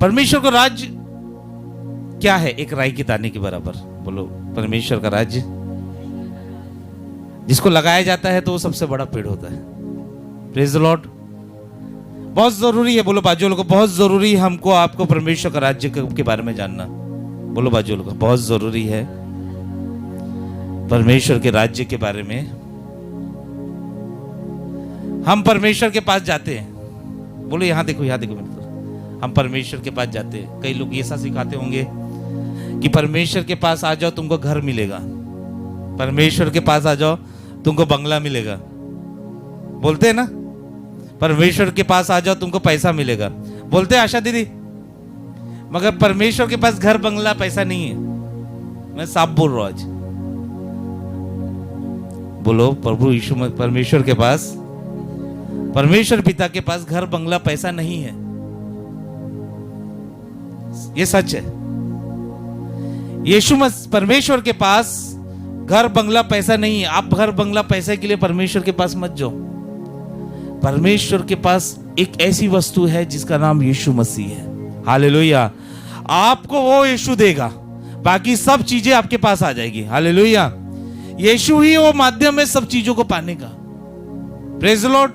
परमेश्वर का राज्य क्या है? एक राई के दाने के बराबर। बोलो, परमेश्वर का राज्य जिसको लगाया जाता है तो वो सबसे बड़ा पेड़ होता है। Praise the Lord. बहुत जरूरी है, बोलो बाजू लोगों को, बहुत जरूरी है हमको आपको परमेश्वर का राज्य के बारे में जानना। बोलो बाजू लोगों को, बहुत जरूरी है परमेश्वर के राज्य के बारे में। हम परमेश्वर के पास जाते हैं, बोलो यहां देखो, यहां देखो मेरे तरफ। हम परमेश्वर के पास जाते हैं। कई लोग ऐसा सिखाते होंगे कि परमेश्वर के पास आ जाओ तुमको घर मिलेगा, परमेश्वर के पास आ जाओ तुमको बंगला मिलेगा। बोलते हैं ना, परमेश्वर के पास आ जाओ तुमको पैसा मिलेगा। बोलते हैं आशा दीदी, मगर परमेश्वर के पास घर बंगला पैसा नहीं है। मैं साफ बोल रहा हूं आज। बोलो प्रभु यीशु, परमेश्वर के पास, परमेश्वर पिता के पास घर बंगला पैसा नहीं है। ये सच है। यीशु परमेश्वर के पास घर बंगला पैसा नहीं है। आप घर बंगला पैसे के लिए परमेश्वर के पास मत जाओ। परमेश्वर के पास एक ऐसी वस्तु है जिसका नाम यीशु मसीह है। हालेलुया। आपको वो यीशु देगा, बाकी सब चीजें आपके पास आ जाएगी। हालेलुया। यीशु ही वो माध्यम है सब चीजों को पाने का। Praise the Lord.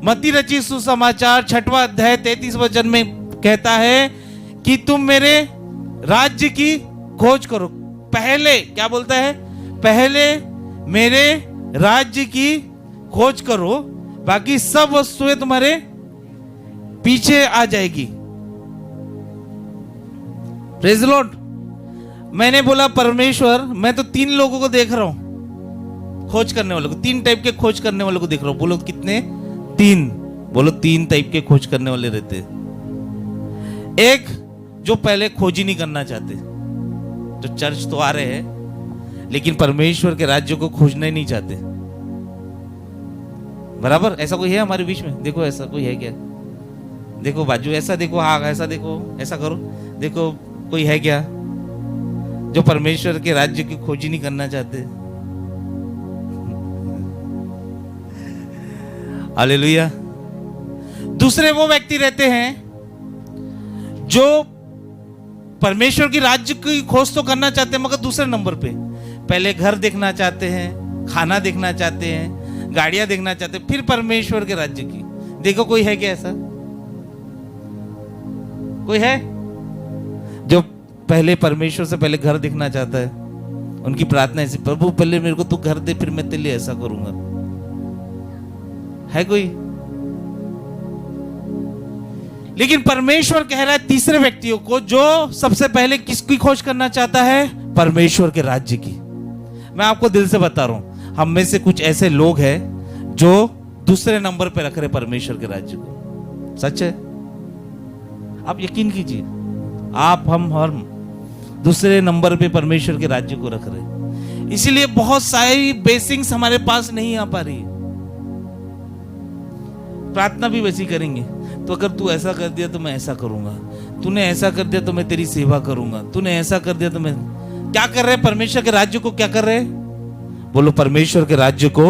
मत्ती रचित सुसमाचार 6वां अध्याय 33 वचन में कहता है कि तुम मेरे राज्य की खोज करो। पहले क्या बोलता है? पहले मेरे राज्य की खोज करो, बाकी सब वस्तुएं तुम्हारे पीछे आ जाएगी। Praise the Lord. मैंने बोला परमेश्वर, मैं तो 3 लोगों को देख रहा हूं खोज करने वालों को, 3 टाइप के खोज करने वालों को देख रहा हूं। बोलो कितने? 3। बोलो 3 टाइप के खोज करने वाले रहते। एक जो पहले खोज ही नहीं करना चाहते, जो चर्च तो आ रहे हैं लेकिन परमेश्वर के राज्य को खोजना ही नहीं चाहते। बराबर? ऐसा कोई है हमारे बीच में? देखो ऐसा कोई है क्या? देखो बाजू, ऐसा देखो, हाँ ऐसा देखो, ऐसा करो, देखो कोई है क्या जो परमेश्वर के राज्य की खोज ही नहीं करना चाहते? हालेलुया। दूसरे वो व्यक्ति रहते हैं जो परमेश्वर की राज्य की खोज तो करना चाहते हैं मगर दूसरे नंबर पे। पहले घर देखना चाहते हैं, खाना देखना चाहते हैं, गाड़ियां देखना चाहते हैं, फिर परमेश्वर के राज्य की। देखो कोई है क्या ऐसा? कोई है जो पहले परमेश्वर से पहले घर देखना चाहता है? उनकी प्रार्थना ऐसी, प्रभु पहले मेरे को तू घर दे, फिर मैं तेरे लिए ऐसा करूंगा। है कोई? लेकिन परमेश्वर कह रहा है तीसरे व्यक्तियों को, जो सबसे पहले किसकी खोज करना चाहता है? परमेश्वर के राज्य की। मैं आपको दिल से बता रहा हूं, हम में से कुछ ऐसे लोग हैं जो दूसरे नंबर पे रख रहे परमेश्वर के राज्य को। सच है, आप यकीन कीजिए। आप हम दूसरे नंबर पे परमेश्वर के राज्य को रख रहे, इसीलिए बहुत सारी बेसिक्स हमारे पास नहीं आ पा रही है। प्रार्थना भी वैसी करेंगे, तो अगर तू ऐसा कर दिया तो मैं ऐसा करूंगा, तूने ऐसा कर दिया तो मैं तेरी सेवा करूंगा, तूने ऐसा कर दिया तो मैं। क्या कर रहे? परमेश्वर के राज्य को क्या कर रहे? बोलो परमेश्वर के राज्य को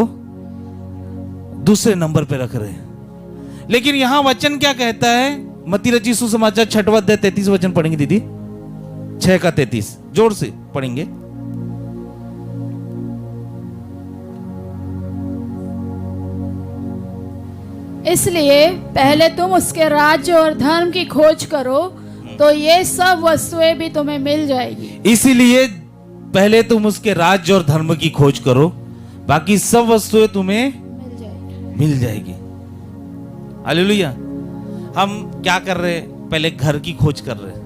दूसरे नंबर पे रख रहे हैं। लेकिन यहां वचन क्या कहता है? मत्ती रचित सुसमाचार 6वां अध्याय 33 वचन पढ़ेंगे दीदी, 6 का 33 जोर से पढ़ेंगे। इसलिए पहले तुम उसके राज्य और धर्म की खोज करो, तो ये सब वस्तुएं भी तुम्हें मिल जाएगी। इसीलिए पहले तुम उसके राज्य और धर्म की खोज करो, बाकी सब वस्तुएं तुम्हें मिल जाएगी। हालेलुया। हम क्या कर रहे हैं? पहले घर की खोज कर रहे हैं,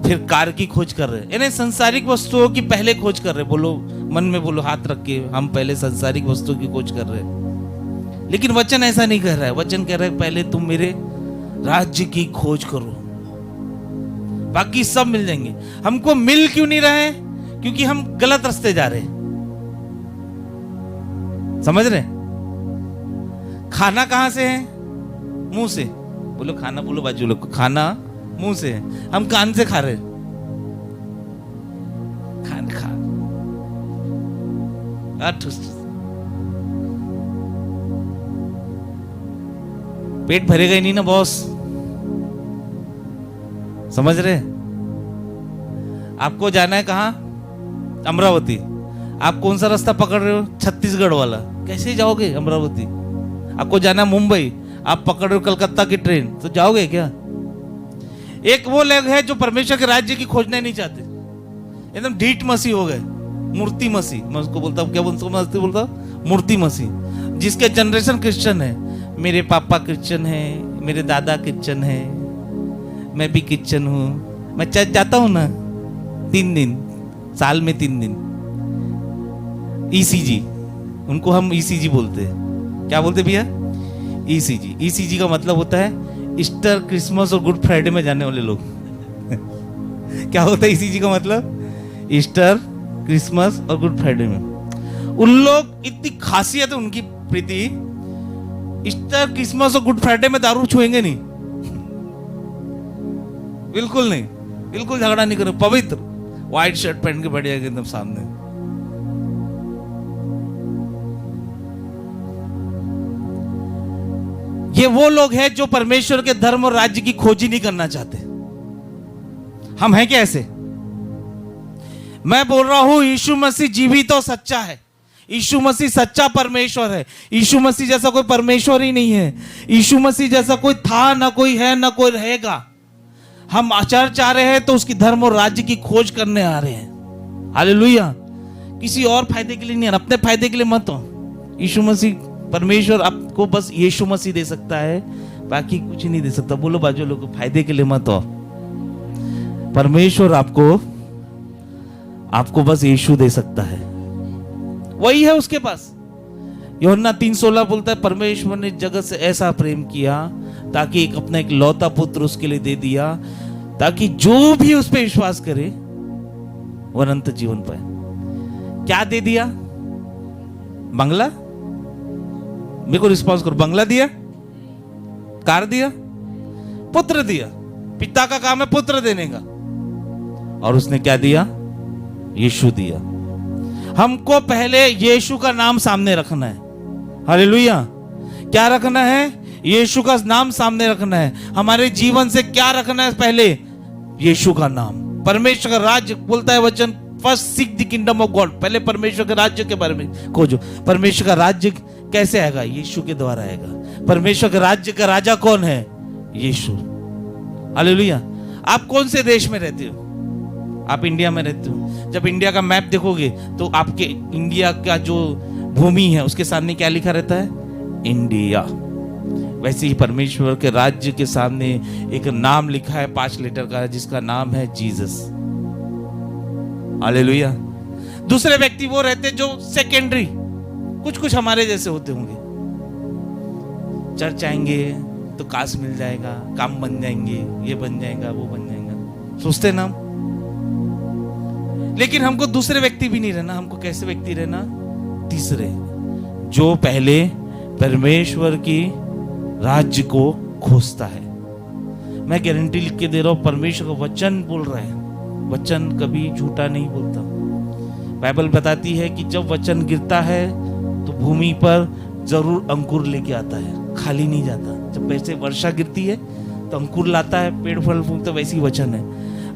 फिर कार की खोज कर रहे हैं, यानी संसारिक वस्तुओं की पहले खोज कर रहे हैं। बोलो मन में, बोलो हाथ रख के, हम पहले संसारिक वस्तुओं की खोज कर रहे हैं। लेकिन वचन ऐसा नहीं कह रहा है। वचन कह रहा है पहले तुम मेरे राज्य की खोज करो, बाकी सब मिल जाएंगे। हमको मिल क्यों नहीं रहा है? क्योंकि हम गलत रास्ते जा रहे हैं। समझ रहे? खाना कहां से है? मुंह से। बोलो खाना, बोलो बाजू लोग, खाना मुंह से है, हम कान से खा रहे हैं। खान खा पेट भरेगा ही नहीं ना बॉस। समझ रहे? आपको जाना है कहाँ? अमरावती। आप कौन सा रास्ता पकड़ रहे हो? छत्तीसगढ़ वाला। कैसे जाओगे अमरावती? आपको जाना है मुंबई, आप पकड़ रहे हो कलकत्ता की ट्रेन, तो जाओगे क्या? एक वो लोग है जो परमेश्वर के राज्य की खोजना नहीं चाहते, एकदम ढीठ मसीह हो गए, मूर्ति मसीह। मैं उसको बोलता हूँ, क्या बोलता हूँ? मूर्ति मसीह। जिसके जनरेशन क्रिश्चियन है, मेरे पापा क्रिश्चियन है, मेरे दादा क्रिश्चियन है, मैं भी क्रिश्चियन हूँ, मैं चर्च जाता हूँ ना 3 दिन, साल में 3 दिन। ईसीजी, उनको हम ईसीजी बोलते हैं। क्या बोलते भैया? ईसीजी। ईसीजी का मतलब होता है ईस्टर, क्रिसमस और गुड फ्राइडे में जाने वाले लोग। क्या होता है ईसीजी का मतलब? ईस्टर, क्रिसमस और गुड फ्राइडे में। उन लोग, इतनी खासियत है उनकी प्रीति, ईस्टर, क्रिसमस और गुड फ्राइडे में दारू छुएंगे नहीं, बिल्कुल नहीं, बिल्कुल झगड़ा नहीं करो, पवित्र व्हाइट शर्ट पहन के बैठ जाएंगे एकदम सामने। ये वो लोग हैं जो परमेश्वर के धर्म और राज्य की खोज ही नहीं करना चाहते। हम हैं क्या ऐसे? मैं बोल रहा हूं, यीशु मसीह जीवित और सच्चा है। यीशु मसीह सच्चा परमेश्वर है। यीशु मसीह जैसा कोई परमेश्वर ही नहीं है। यीशु मसीह जैसा कोई था, ना कोई है, ना कोई रहेगा। हम चर्च आ रहे हैं तो उसकी धर्म और राज्य की खोज करने आ रहे हैं। हालेलुया। किसी और फायदे के लिए नहीं, अपने फायदे के लिए मत हो। यीशु मसीह परमेश्वर आपको बस यीशु मसीह दे सकता है, बाकी कुछ नहीं दे सकता। बोलो बाजू लोगों को, फायदे के लिए मत हो। परमेश्वर आपको बस यीशु दे सकता है, वही है उसके पास। यूहन्ना 3:16 बोलता है, परमेश्वर ने जगत से ऐसा प्रेम किया ताकि अपना एक लौता पुत्र उसके लिए दे दिया, ताकि जो भी उस पर विश्वास करे वो अनंत जीवन पाए। क्या दे दिया? बंगला? मेरे को रिस्पॉन्स करो। बंगला दिया? कार दिया? पुत्र दिया। पिता का काम है पुत्र देने का, और उसने क्या दिया? यीशु दिया। हमको पहले यीशु का नाम सामने रखना है। हालेलुया। क्या रखना है? यीशु का नाम सामने रखना है। हमारे जीवन से क्या रखना है? पहले यीशु का नाम। परमेश्वर का राज्य बोलता है वचन, first seek the kingdom of God. पहले परमेश्वर के राज्य के बारे में खोजो। परमेश्वर का राज्य कैसे आएगा? यीशु के द्वारा आएगा। परमेश्वर के राज्य का राजा कौन है? यीशु। हालेलुया। आप कौन से देश में रहते हो? आप इंडिया में रहते हो। जब इंडिया का मैप देखोगे तो आपके इंडिया का जो भूमि है उसके सामने क्या लिखा रहता है? इंडिया। वैसे ही परमेश्वर के राज्य के सामने एक नाम लिखा है 5 लेटर का, जिसका नाम है जीसस। हालेलुया। दूसरे व्यक्ति वो रहते जो सेकेंडरी, कुछ हमारे जैसे होते होंगे। चर्च आएंगे तो काश मिल जाएगा, काम बन जाएंगे, ये बन जाएगा, वो बन जाएगा, सोचते ना। लेकिन हमको दूसरे व्यक्ति भी नहीं रहना। हमको कैसे व्यक्ति रहना? तीसरे, जो पहले परमेश्वर की राज्य को खोजता है। मैं गारंटी लिख के दे रहा हूं, परमेश्वर का वचन बोल रहा है, वचन कभी झूठा नहीं बोलता। बाइबल बताती है कि जब वचन गिरता है तो भूमि पर जरूर अंकुर लेके आता है, खाली नहीं जाता। जब वैसे वर्षा गिरती है तो अंकुर लाता है, पेड़ फल फूलता, वैसे ही वचन है।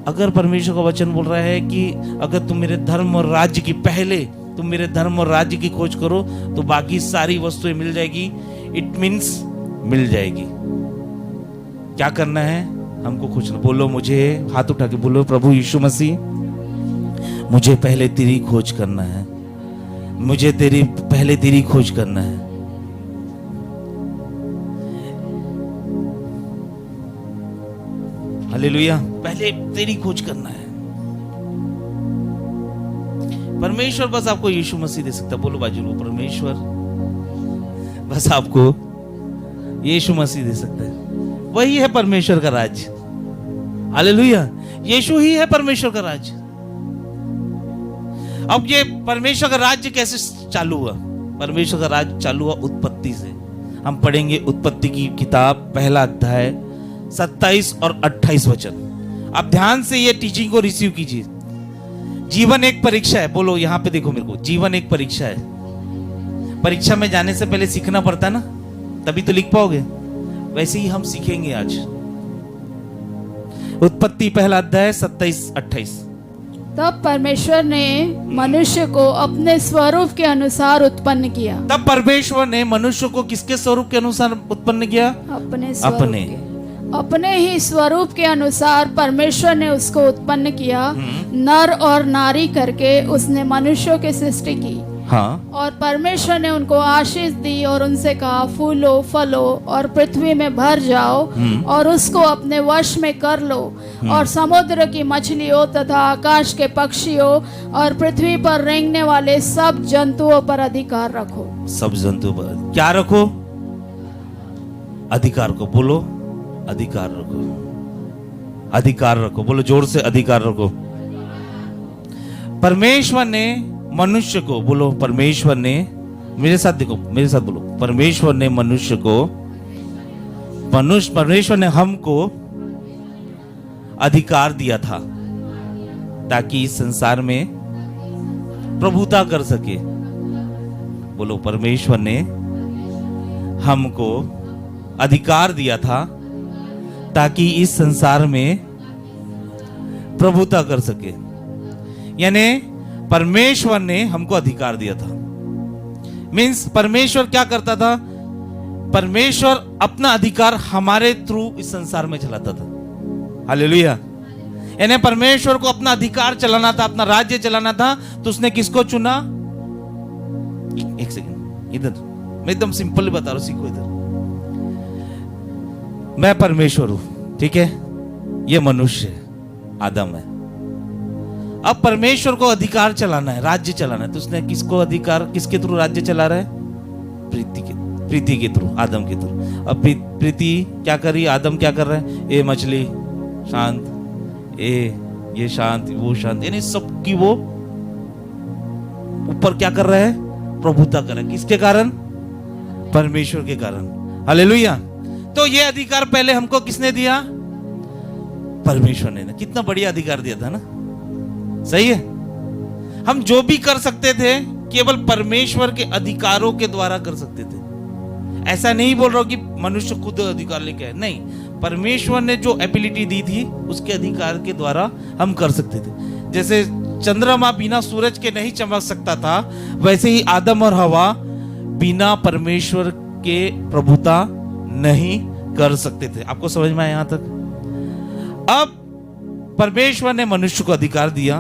अगर परमेश्वर का वचन बोल रहा है कि अगर तुम मेरे धर्म और राज्य की, पहले तुम मेरे धर्म और राज्य की खोज करो तो बाकी सारी वस्तुएं मिल जाएगी। इट मीन्स मिल जाएगी। क्या करना है? हमको खोजना। बोलो मुझे, हाथ उठा के बोलो, प्रभु यीशु मसीह, मुझे पहले तेरी खोज करना है। मुझे पहले तेरी खोज करना है। हालेलुया। पहले तेरी खोज करना है। परमेश्वर बस आपको यीशु मसीह दे सकता है। बोलो बाजू लो, परमेश्वर बस आपको यीशु मसीह दे सकता है। वही है परमेश्वर का राज्य। हालेलुया। यीशु ही है परमेश्वर का राज्य। अब ये परमेश्वर का राज्य कैसे चालू हुआ? परमेश्वर का राज्य चालू हुआ उत्पत्ति से। हम पढ़ेंगे उत्पत्ति की किताब, 1 अध्याय 27 और 28 वचन। आप ध्यान से ये टीचिंग को रिसीव कीजिए। जीवन एक परीक्षा है। बोलो, यहां पे देखो मेरे को, जीवन एक परीक्षा है। परीक्षा में जाने से पहले सीखना पड़ता है ना, तभी तो लिख पाओगे। वैसे ही हम सीखेंगे आज। उत्पत्ति पहला अध्याय 27-28। तब परमेश्वर ने मनुष्य को अपने स्वरूप के अनुसार उत्पन्न किया। तब परमेश्वर ने मनुष्य को किसके स्वरूप के अनुसार उत्पन्न किया? अपने स्वरूप अपने। के। अपने ही स्वरूप के अनुसार परमेश्वर ने उसको उत्पन्न किया, नर और नारी करके उसने मनुष्यों की सृष्टि की। हाँ। और परमेश्वर ने उनको आशीष दी और उनसे कहा, फूलो फलो और पृथ्वी में भर जाओ और उसको अपने वश में कर लो और समुद्र की मछलियों तथा आकाश के पक्षियों और पृथ्वी पर रेंगने वाले सब जंतुओं पर अधिकार रखो। सब जंतु पर क्या रखो? अधिकार को। बोलो अधिकार रखो, अधिकार रखो। बोलो जोर से, अधिकार रखो। परमेश्वर ने मनुष्य को, बोलो परमेश्वर ने, मेरे साथ देखो, मेरे साथ बोलो, परमेश्वर ने मनुष्य को, परमेश्वर ने हमको अधिकार दिया था ताकि इस संसार में प्रभुता कर सके। बोलो परमेश्वर ने हमको अधिकार दिया था ताकि इस संसार में प्रभुता कर सके। यानी परमेश्वर ने हमको अधिकार दिया था। मीन्स परमेश्वर क्या करता था? परमेश्वर अपना अधिकार हमारे थ्रू इस संसार में चलाता था। हालेलुया। यानी परमेश्वर को अपना अधिकार चलाना था, अपना राज्य चलाना था, तो उसने किसको चुना? एक सेकंड, इधर मैं एकदम सिंपल बता रहा हूं, सीखो इधर। मैं परमेश्वर हूं, ठीक है? ये मनुष्य है, आदम है। अब परमेश्वर को अधिकार चलाना है, राज्य चलाना है, तो उसने किसको अधिकार, किसके थ्रू राज्य चला रहा है? प्रीति के थ्रू, आदम के थ्रू। अब प्रीति क्या कर रही है? आदम क्या कर रहा है? ए मछली शांत, ये शांत, वो शांत, यानी सबकी वो ऊपर क्या कर रहा है? प्रभुता कर रहा है। किसके कारण? परमेश्वर के कारण। हालेलुया। तो ये अधिकार पहले हमको किसने दिया? परमेश्वर ने। कितना बढ़िया अधिकार दिया था ना, सही है? हम जो भी कर सकते थे केवल परमेश्वर के अधिकारों के द्वारा कर सकते थे। ऐसा नहीं बोल रहा हूं कि मनुष्य खुद अधिकार लेके आए, नहीं, परमेश्वर ने जो एबिलिटी दी थी उसके अधिकार के द्वारा हम कर सकते थे। जैसे चंद्रमा बिना सूरज के नहीं चमक सकता था, वैसे ही आदम और हवा बिना परमेश्वर के प्रभुता नहीं कर सकते थे। आपको समझ में आया यहां तक? अब परमेश्वर ने मनुष्य को अधिकार दिया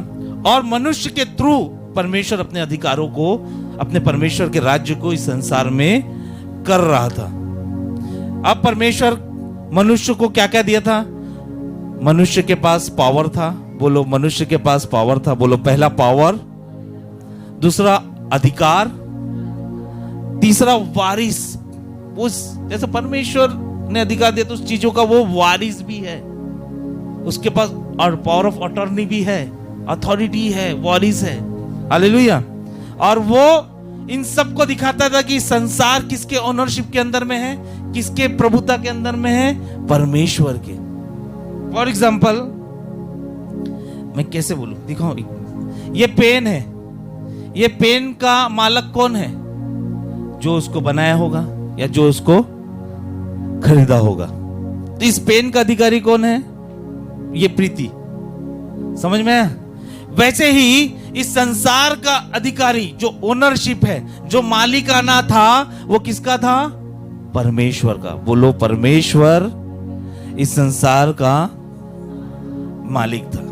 और मनुष्य के थ्रू परमेश्वर अपने अधिकारों को, अपने परमेश्वर के राज्य को इस संसार में कर रहा था। अब परमेश्वर मनुष्य को क्या क्या दिया था? मनुष्य के पास पावर था। बोलो मनुष्य के पास पावर था। बोलो पहला पावर, दूसरा अधिकार, तीसरा वारिस। उस जैसे परमेश्वर ने अधिकार दिया तो उस चीजों का वो वारिस भी है, उसके पास और पावर ऑफ अटॉर्नी भी है, अथॉरिटी है, वारिस है। हालेलुया। और वो इन सबको दिखाता था कि संसार किसके ओनरशिप के अंदर में है, किसके प्रभुता के अंदर में है? परमेश्वर के। फॉर एग्जाम्पल मैं कैसे बोलूं, दिखाओ, ये पेन है, ये पेन का मालक कौन है? जो उसको बनाया होगा या जो उसको खरीदा होगा। तो इस पेन का अधिकारी कौन है? ये प्रीति। समझ में आया? वैसे ही इस संसार का अधिकारी, जो ओनरशिप है, जो मालिकाना था, वो किसका था? परमेश्वर का। बोलो परमेश्वर इस संसार का मालिक था।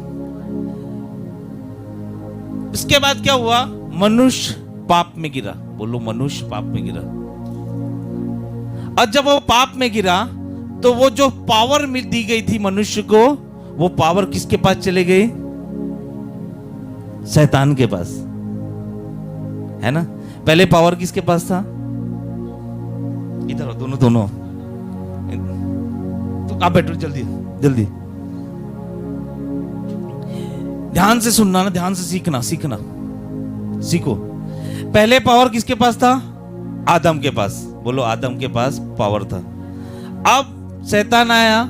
इसके बाद क्या हुआ? मनुष्य पाप में गिरा। बोलो मनुष्य पाप में गिरा। और जब वो पाप में गिरा तो वो जो पावर दी गई थी मनुष्य को, वो पावर किसके पास चले गई? शैतान के पास, है ना? पहले पावर किसके पास था? इधर हो, दोनों तो आप बैठो, जल्दी जल्दी ध्यान से सुनना ना, ध्यान से सीखना सीखो। पहले पावर किसके पास था? आदम के पास। बोलो आदम के पास पावर था। अब शैतान आया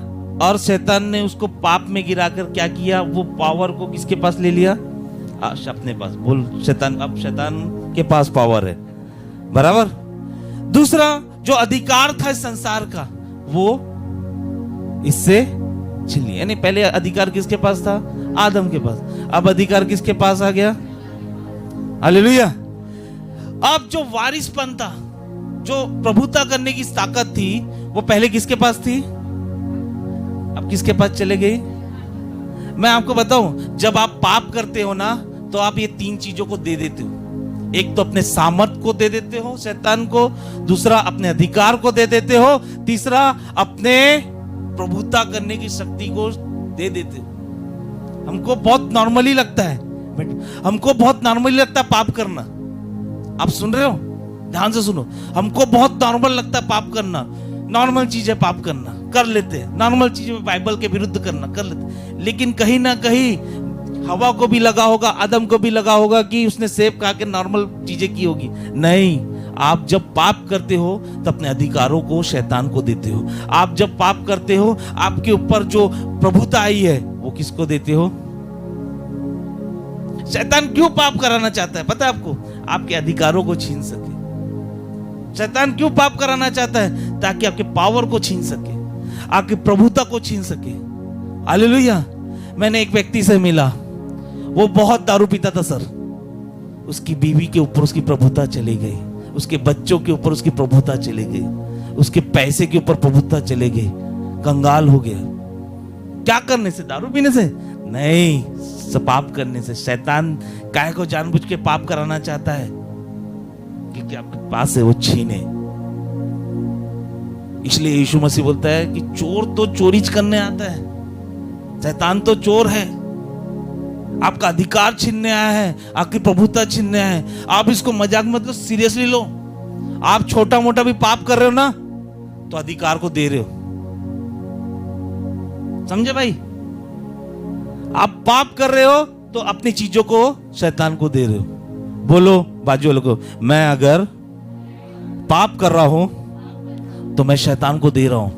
और शैतान ने उसको पाप में गिराकर क्या किया? वो पावर को किसके पास ले लिया? अपने पास। बोल शैतान, अब शैतान के पास पावर है, बराबर। दूसरा जो अधिकार था इस संसार का, वो इससे छीन लिया। यानी पहले अधिकार किसके पास था? आदम के पास। अब अधिकार किसके पास आ गया? हालेलुया। अब जो वारिसपन था, जो प्रभुता करने की ताकत थी, वो पहले किसके पास थी? अब किसके पास चले गई? मैं आपको बताऊं, जब आप पाप करते हो ना, तो आप ये 3 चीजों को दे देते हो। एक तो अपने सामर्थ को दे देते हो शैतान को, दूसरा अपने अधिकार को दे देते हो, तीसरा अपने प्रभुता करने की शक्ति को दे देते हो। हमको बहुत नॉर्मली लगता है, हमको बहुत नॉर्मली लगता है पाप करना। आप सुन रहे हो? ध्यान से सुनो। हमको बहुत नॉर्मल लगता है पाप करना, नॉर्मल चीज है पाप करना, कर लेते हैं। नॉर्मल चीज है बाइबल के विरुद्ध करना, कर लेते हैं। लेकिन कहीं ना कहीं हवा को भी लगा होगा, आदम को भी लगा होगा कि उसने सेब खा के नॉर्मल चीजें की होगी। नहीं, आप जब पाप करते हो तो अपने अधिकारों को शैतान को देते हो। आप जब पाप करते हो, आपके ऊपर जो प्रभुता आई है वो किसको देते हो? शैतान क्यों पाप कराना चाहता है पता है आपको? आपके अधिकारों को छीन सके। शैतान क्यों पाप कराना चाहता है? ताकि आपके पावर को छीन सके, आपकी प्रभुता को छीन सके। हालेलुया। मैंने एक व्यक्ति से मिला, वो बहुत दारू पीता था सर। उसकी बीवी के ऊपर उसकी प्रभुता चली गई, उसके बच्चों के ऊपर उसकी प्रभुता चली गई, उसके पैसे के ऊपर प्रभुता चले गई, कंगाल हो गया। क्या करने से? दारू पीने से नहीं, पाप करने से। शैतान काहे को जानबूझ के पाप कराना चाहता है? क्योंकि आपके पास है वो छीने। इसलिए यीशु मसीह बोलता है कि चोर तो चोरी करने आता है, शैतान तो चोर है। आपका अधिकार छीनने आया है, आपकी प्रभुता छीनने आया है। आप इसको मजाक मत लो, सीरियसली लो। आप छोटा मोटा भी पाप कर रहे हो ना, तो अधिकार को दे रहे हो। समझे भाई? आप पाप कर रहे हो तो अपनी चीजों को शैतान को दे रहे हो। बोलो बाजू वालों को, मैं अगर पाप कर रहा हूं तो मैं शैतान को दे रहा हूं।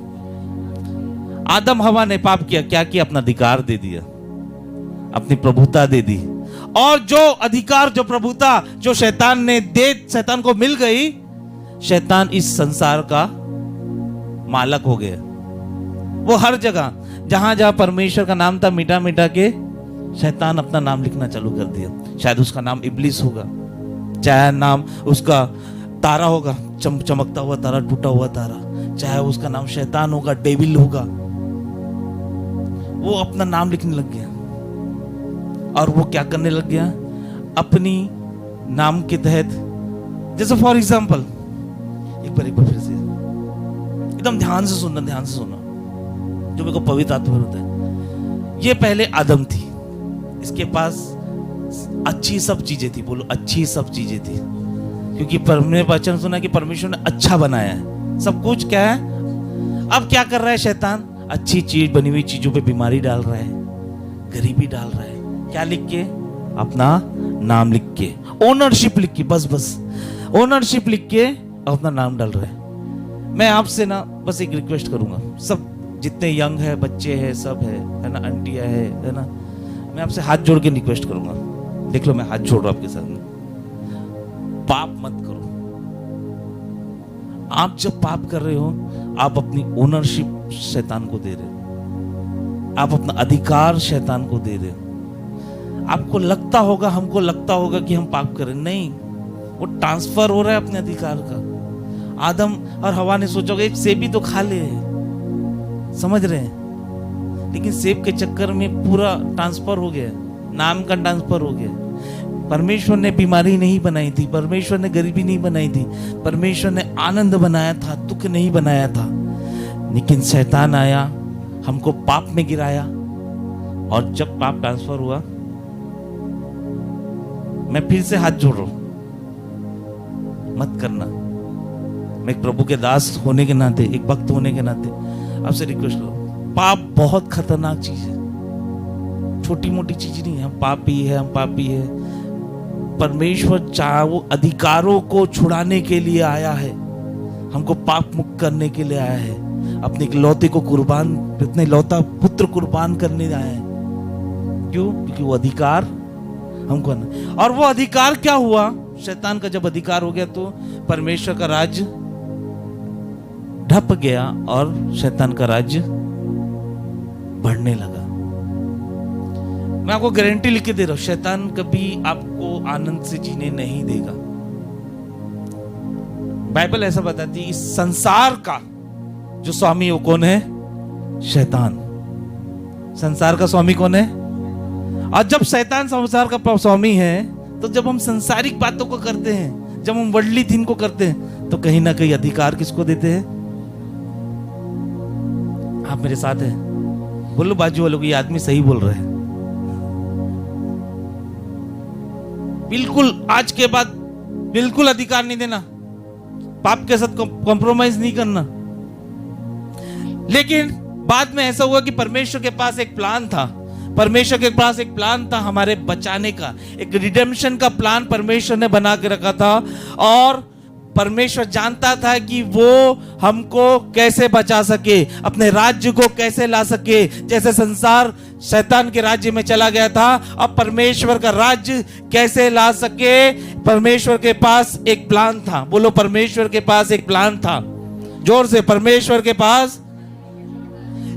आदम हवा ने पाप किया, क्या किया? अपना अधिकार दे दिया, अपनी प्रभुता दे दी। और जो अधिकार, जो प्रभुता जो शैतान को मिल गई, शैतान इस संसार का मालक हो गया। वो हर जगह जहां जहां परमेश्वर का नाम था, मिटा मिटा के शैतान अपना नाम लिखना चालू कर दिया। शायद उसका नाम इब्लिस होगा, चाहे नाम उसका तारा होगा, चमकता हुआ तारा, टूटा हुआ तारा, चाहे उसका नाम शैतान होगा, डेविल होगा। वो अपना नाम लिखने लग गया। और वो क्या करने लग गया? अपनी नाम के तहत, जैसे फॉर एग्जाम्पल, एक बार फिर से एकदम ध्यान से सुनना, ध्यान से सुनना, जो मेरे को पवित्र आत्मा होता है। ये पहले आदम थी, इसके पास अच्छी सब चीजें थी। बोलो, अच्छी सब चीजें थी। क्योंकि मैंने वचन सुना कि परमेश्वर ने अच्छा बनाया है सब कुछ। क्या है? अब क्या कर रहा है शैतान? अच्छी चीज, बनी हुई चीजों पे बीमारी डाल रहा है, गरीबी डाल रहा है। क्या लिख के? अपना नाम लिख के, ओनरशिप लिख के, बस ओनरशिप लिख के अपना नाम डाल रहा है। मैं आपसे ना बस एक रिक्वेस्ट करूंगा, सब जितने यंग है, बच्चे हैं, सब है ना, आंटियां है ना, मैं आपसे हाथ जोड़ के रिक्वेस्ट करूंगा। देख लो, मैं हाथ जोड़ रहा हूं आपके सामने। पाप मत करो। आप जब पाप कर रहे हो, आप अपनी ओनरशिप शैतान को दे रहे हो, आप अपना अधिकार शैतान को दे रहे हो। आपको लगता होगा, हमको लगता होगा कि हम पाप कर रहे हैं, नहीं, वो ट्रांसफर हो रहा है अपने अधिकार का। आदम और हवा ने सोचा एक सेब भी तो खा ले, समझ रहे हैं? लेकिन सेब के चक्कर में पूरा ट्रांसफर हो गया, नाम का ट्रांसफर हो गया। परमेश्वर ने बीमारी नहीं बनाई थी, परमेश्वर ने गरीबी नहीं बनाई थी, परमेश्वर ने आनंद बनाया था, दुख नहीं बनाया था। लेकिन शैतान आया, हमको पाप में गिराया, और जब पाप ट्रांसफर हुआ, मैं फिर से हाथ जोड़ रहा हूं, मत करना। मैं एक प्रभु के दास होने के नाते, एक भक्त होने के नाते आपसे रिक्वेस्ट करो, पाप बहुत खतरनाक चीज है, छोटी मोटी चीज नहीं है। हम पापी है, हम पापी है। परमेश्वर वो अधिकारों को छुड़ाने के लिए आया है, हमको पाप मुक्त करने के लिए आया है, अपने इकलौते को कुर्बान, अपने इकलौता पुत्र कुर्बान करने आया है। क्यों? क्योंकि वो अधिकार हमको ना। और वो अधिकार क्या हुआ? शैतान का जब अधिकार हो गया तो परमेश्वर का राज्य ढप गया और शैतान का राज्य बढ़ने लगा। मैं आपको गारंटी लिख के दे रहा हूं, शैतान कभी आपको आनंद से जीने नहीं देगा। बाइबल ऐसा बताती है, इस संसार का जो स्वामी वो कौन है? शैतान। संसार का स्वामी कौन है? और जब शैतान संसार का स्वामी है, तो जब हम सांसारिक बातों को करते हैं, जब हम वर्ल्डली थिंग को करते हैं, तो कहीं ना कहीं अधिकार किसको देते हैं? आप मेरे साथ हैं? बोलो बाजू वालों को, ये आदमी सही बोल रहे हैं। बिल्कुल आज के बाद बिल्कुल अधिकार नहीं देना, पाप के साथ कॉम्प्रोमाइज नहीं करना। लेकिन बाद में ऐसा हुआ कि परमेश्वर के पास एक प्लान था। परमेश्वर के पास एक प्लान था हमारे बचाने का, एक रिडेम्पशन का प्लान परमेश्वर ने बना के रखा था। और परमेश्वर जानता था कि वो हमको कैसे बचा सके, अपने राज्य को कैसे ला सके। जैसे संसार शैतान के राज्य में चला गया था, अब परमेश्वर का राज्य कैसे ला सके। परमेश्वर के पास एक प्लान था। बोलो, परमेश्वर के पास एक प्लान था। जोर से, परमेश्वर के पास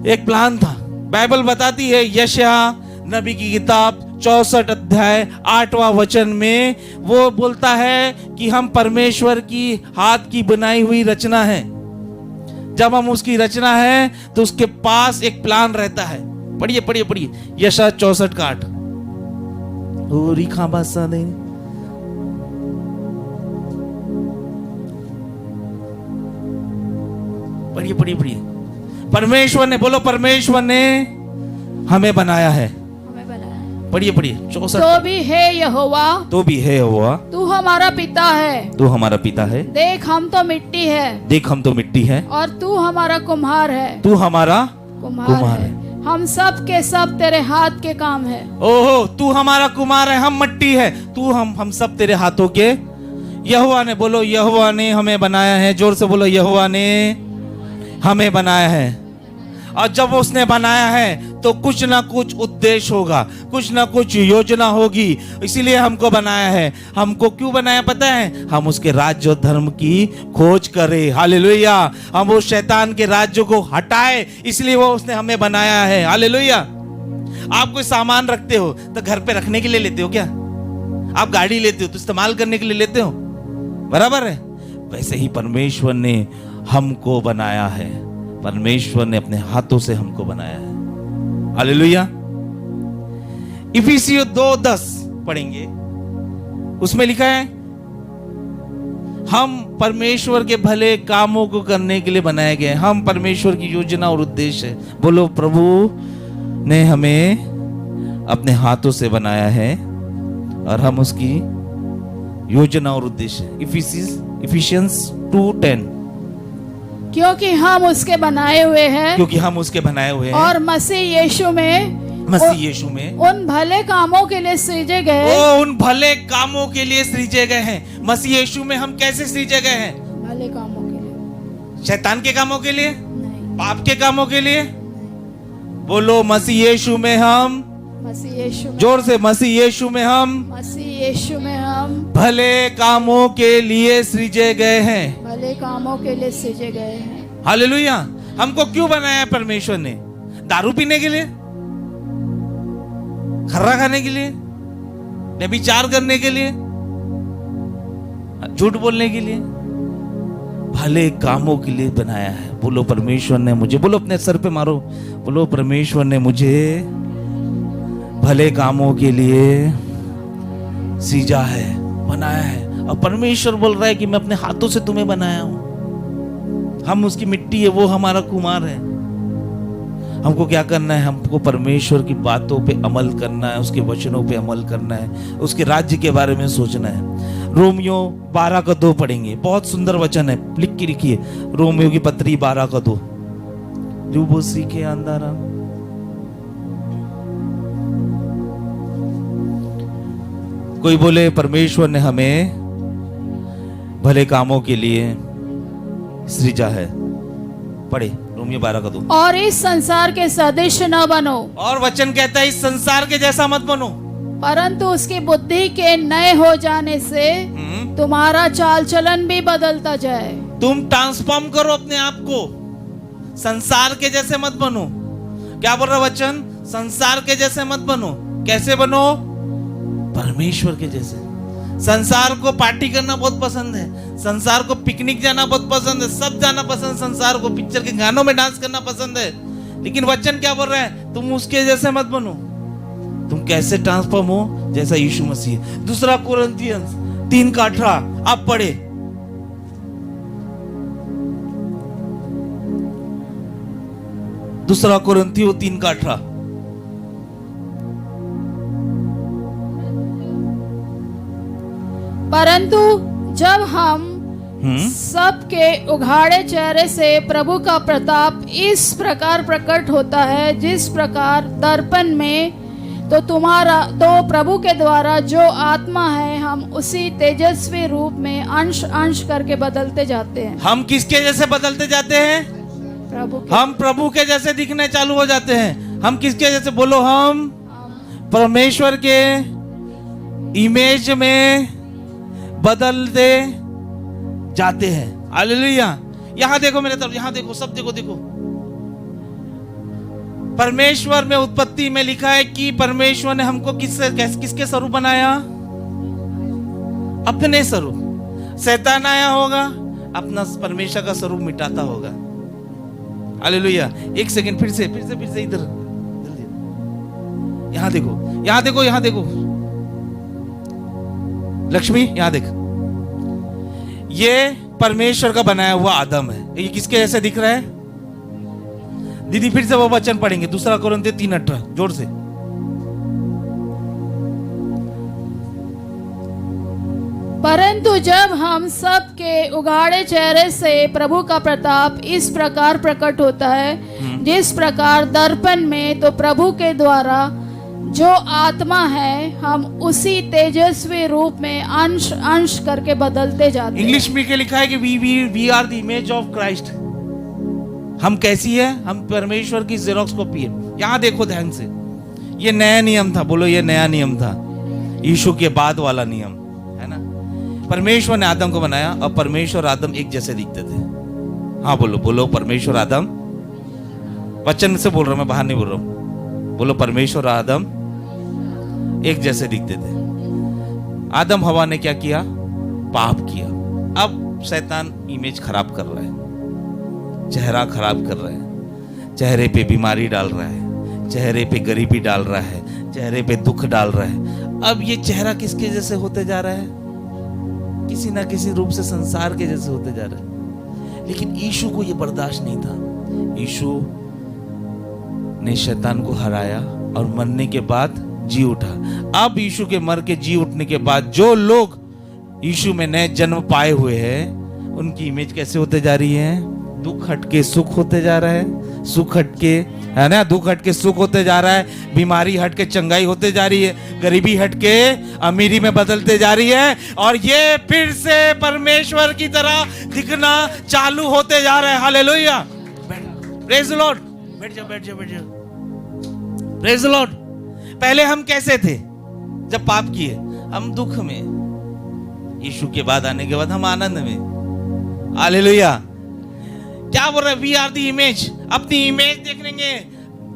एक प्लान था। बाइबल बताती है, यशायाह नबी की किताब 64 अध्याय 8वां वचन में वो बोलता है कि हम परमेश्वर की हाथ की बनाई हुई रचना है। जब हम उसकी रचना है तो उसके पास एक प्लान रहता है। पढ़िए पढ़िए पढ़िए, यशायाह 64 का 8। पढ़िए पढ़िए पढ़िए। परमेश्वर ने, बोलो, परमेश्वर ने हमें बनाया है। पढ़िए पढ़िए 64। तो भी है यहोवा, तो भी है यहोवा, तू हमारा पिता है। तू हमारा पिता है। देख हम तो मिट्टी है, देख हम तो मिट्टी है, और तू हमारा कुम्हार है। तू हमारा कुम्हार है। हम सब के सब तेरे हाथ के काम है। ओहो, तू हमारा कुम्हार है, हम मिट्टी है, तू हम सब तेरे हाथों के। यहोवा ने, बोलो, यहोवा ने हमें बनाया है। जोर से बोलो, यहोवा ने हमें बनाया है। और जब उसने बनाया है तो कुछ ना कुछ उद्देश्य होगा, कुछ ना कुछ योजना होगी। इसीलिए हमको बनाया है। हमको क्यों बनाया पता है? हम उसके राज्य और धर्म की खोज करें। हालेलुया। हम उस शैतान के राज्य को हटाए, इसलिए वो उसने हमें बनाया है। हालेलुया। आप कोई सामान रखते हो तो घर पे रखने के लिए लेते हो क्या? आप गाड़ी लेते हो तो इस्तेमाल करने के लिए लेते हो, बराबर है? वैसे ही परमेश्वर ने हमको बनाया है। परमेश्वर ने अपने हाथों से हमको बनाया है। हालेलुया। इफिसियों 2:10 पढ़ेंगे, उसमें लिखा है, हम परमेश्वर के भले कामों को करने के लिए बनाए गए। हम परमेश्वर की योजना और उद्देश्य है। बोलो, प्रभु ने हमें अपने हाथों से बनाया है और हम उसकी योजना और उद्देश्य। इफिशियंस 2:10। क्योंकि हम उसके बनाए हुए हैं, क्योंकि हम उसके बनाए हुए हैं, और मसीह यीशु में उन भले कामों के लिए सृजे गए। उन भले कामों के लिए सृजे गए हैं। मसीह यीशु में हम कैसे सृजे गए हैं? भले कामों के लिए। शैतान के कामों के लिए नहीं। पाप के कामों के लिए? बोलो, मसीह यीशु में हम, मसीह यीशु में, जोर से, मसीह यीशु में हम, मसीह यीशु में हम भले कामों के लिए सृजे गए हैं। भले कामों के लिए सृजे गए हैं। हालेलुया। हमको क्यों बनाया है परमेश्वर ने? दारू पीने के लिए? खर्रा खाने के लिए? व्यभिचार करने के लिए? झूठ बोलने के लिए? भले कामों के लिए बनाया है। बोलो, परमेश्वर ने मुझे, बोलो अपने सर पे मारो, बोलो, परमेश्वर ने मुझे भले कामों के लिए सृजा है, बनाया है। और परमेश्वर बोल रहा है कि मैं अपने हाथों से तुम्हें बनाया हूं। हम उसकी मिट्टी है, वो हमारा कुम्हार है। हमको क्या करना है? हमको परमेश्वर की बातों पे अमल करना है, उसके वचनों पे अमल करना है, उसके राज्य के बारे में सोचना है। रोमियो 12:2 पढ़ेंगे, बहुत सुंदर वचन है, लिख के लिखिए। रोमियो की पत्री 12:2। जो सीखे अंधारा, कोई बोले परमेश्वर ने हमें भले कामों के लिए सृजा है। पढ़े रोमियो 12:2। और इस संसार के सदृश न बनो। और वचन कहता है, इस संसार के जैसा मत बनो, परंतु उसकी बुद्धि के नए हो जाने से तुम्हारा चाल चलन भी बदलता जाए। तुम ट्रांसफॉर्म करो अपने आप को, संसार के जैसे मत बनो। क्या बोल रहा वचन? संसार के जैसे मत बनो। कैसे बनो? परमेश्वर के जैसे। संसार को पार्टी करना बहुत पसंद है, संसार को पिकनिक जाना बहुत पसंद है, सब जाना पसंद, संसार को पिक्चर के गानों में डांस करना पसंद है। लेकिन वचन क्या बोल रहा है? तुम उसके जैसे मत बनो। तुम कैसे ट्रांसफॉर्म हो? जैसा यीशु मसीह। दूसरा कोरिन्थियंस 3:18 आप पढ़े। दूसरा कोरिन्थियों 3:18। परंतु जब हम सबके उघाड़े चेहरे से प्रभु का प्रताप इस प्रकार प्रकट होता है जिस प्रकार दर्पण में, तो प्रभु के द्वारा जो आत्मा है हम उसी तेजस्वी रूप में अंश अंश करके बदलते जाते हैं। हम किसके जैसे बदलते जाते हैं? प्रभु के। हम प्रभु के जैसे दिखने चालू हो जाते हैं। हम किसके जैसे? बोलो, हम परमेश्वर के इमेज में बदलते जाते हैं। हालेलुया। यहां देखो मेरे तरफ, यहां देखो, सब देखो, देखो। परमेश्वर में उत्पत्ति में लिखा है कि परमेश्वर ने हमको किसके स्वरूप बनाया? अपने स्वरूप। शैतान आया होगा, अपना परमेश्वर का स्वरूप मिटाता होगा। हालेलुया। एक सेकंड, फिर से इधर यहां देखो, यहां देखो, यहां देखो लक्ष्मी, यहां देख। ये परमेश्वर का बनाया हुआ आदम है। ये किसके जैसे दिख रहा है? दीदी फिर से वो वचन पढ़ेंगे, दूसरा कोरिन्थियों 3:18 जोर से। परंतु जब हम सब के उघाड़े चेहरे से प्रभु का प्रताप इस प्रकार प्रकट होता है जिस प्रकार दर्पण में, तो प्रभु के द्वारा जो आत्मा है हम उसी तेजस्वी रूप में अंश अंश करके बदलते जाते हैं। इंग्लिश में क्या लिखा है कि we are the image of Christ. हम कैसी है? हम परमेश्वर की जेरोक्स कॉपी है। यहां देखो ध्यान से, ये नया नियम था। बोलो, ये नया नियम था, यीशु के बाद वाला नियम है ना। परमेश्वर ने आदम को बनाया और परमेश्वर आदम एक जैसे दिखते थे। हाँ बोलो, बोलो, परमेश्वर आदम, वचन से बोल रहा हूं मैं, बाहर नहीं बोल रहा हूं। बोलो, परमेश्वर आदम एक जैसे दिखते थे। आदम हवा ने क्या किया? पाप किया। अब शैतान इमेज खराब कर रहा है, चेहरा खराब कर रहा है, चेहरे पे बीमारी डाल रहा है, चेहरे पे गरीबी डाल रहा है, चेहरे पे दुख डाल रहा है। अब ये चेहरा किसके जैसे होते जा रहा है? किसी ना किसी रूप से संसार के जैसे होते जा रहा है। लेकिन यीशु को ये बर्दाश्त नहीं था। यीशु ने शैतान को हराया और मरने के बाद जी उठा। अब यीशु के मर के जी उठने के बाद जो लोग यीशु में नए जन्म पाए हुए हैं, उनकी इमेज कैसे होते जा रही है? दुख हट के सुख होते जा रहा है, सुख हट के, है ना, दुख हट के सुख होते जा रहा है, बीमारी हट के चंगाई होते जा रही है, गरीबी हट के अमीरी में बदलते जा रही है, और ये फिर से परमेश्वर की तरह दिखना चालू होते जा रहा है। हालेलुया। Praise the Lord. बैठ जाओ, बैठ जाओ, बैठ जाओ। Praise the Lord. पहले हम कैसे थे? जब पाप किए हम दुख में, यीशु के बाद आने के बाद हम आनंद में। हालेलुया। क्या बोल रहे? We are the image. अपनी इमेज देखेंगे,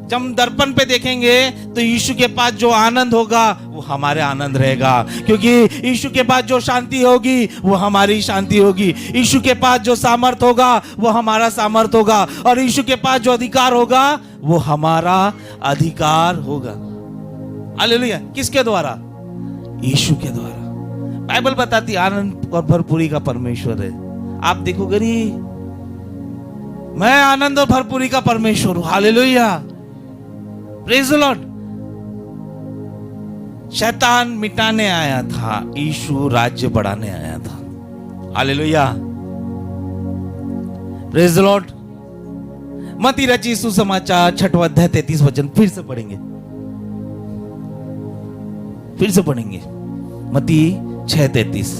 जब हम दर्पण पे देखेंगे तो यीशु के पास जो आनंद होगा वो हमारे आनंद रहेगा, क्योंकि यीशु के पास जो शांति होगी वो हमारी शांति होगी, यीशु के पास जो सामर्थ होगा वो हमारा सामर्थ होगा, और यीशु के पास जो अधिकार होगा वो हमारा अधिकार होगा। हालेलुया। किसके द्वारा? यीशु के द्वारा। बाइबल बताती आनंद और भरपूरी का परमेश्वर है। आप देखो गरी, मैं आनंद और भरपूरी का परमेश्वर हूं। हालेलुया। Praise the Lord. शैतान मिटाने आया था, यीशु राज्य बढ़ाने आया था। हालेलुया। Praise the Lord. मत्ती रची सुसमाचार 6वां अध्याय 33 वचन फिर से पढ़ेंगे, फिर से पढ़ेंगे। मत्ती 6:33।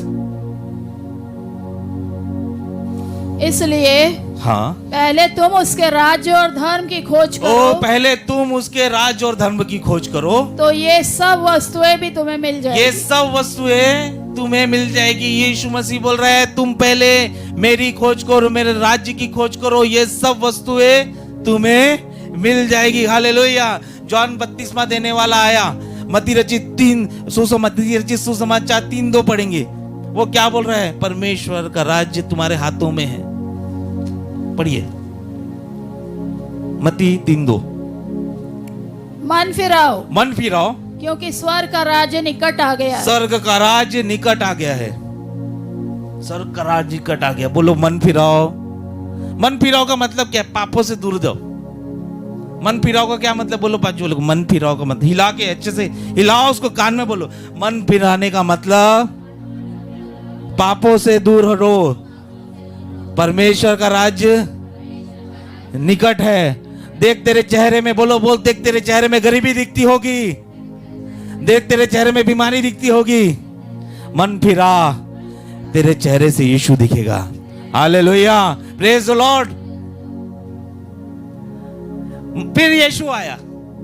इसलिए हाँ, पहले तुम उसके राज्य और धर्म की खोज करो। पहले तुम उसके राज्य और धर्म की खोज करो, तो ये सब वस्तुएं भी तुम्हें मिल जाएगी। ये सब वस्तुएं तुम्हें मिल जाएगी। यीशु मसीह बोल रहा है, तुम पहले मेरी खोज करो, मेरे राज्य की खोज करो, ये सब वस्तुएं तुम्हें मिल जाएगी। हालेलुया। जॉन बपतिस्मा देने वाला आया, मत्ती रचित सुसमाचार 3:2 पढ़ेंगे। वो क्या बोल रहा है? परमेश्वर का राज्य तुम्हारे हाथों में है। पढ़िए मत्ती 3:2। मन फिराओ, मन फिराओ, क्योंकि स्वर्ग का राज्य निकट आ गया है। स्वर्ग का राज्य निकट आ गया है। स्वर्ग का राज्य निकट आ गया। बोलो मन फिराओ। मन फिराओ का मतलब क्या है? पापों से दूर जाओ। मन फिराओ का क्या मतलब? बोलो पांच बोलो। मन फिराओ का मतलब हिला के अच्छे से हिलाओ, उसको कान में बोलो। मन फिराने का मतलब पापों से दूर हटो। परमेश्वर का राज्य निकट है। देख तेरे चेहरे में, बोलो बोल, देख तेरे चेहरे में गरीबी दिखती होगी, देख तेरे चेहरे में बीमारी दिखती होगी। मन फिरा, तेरे चेहरे से यीशु दिखेगा। Hallelujah, praise the Lord. फिर यीशु आया।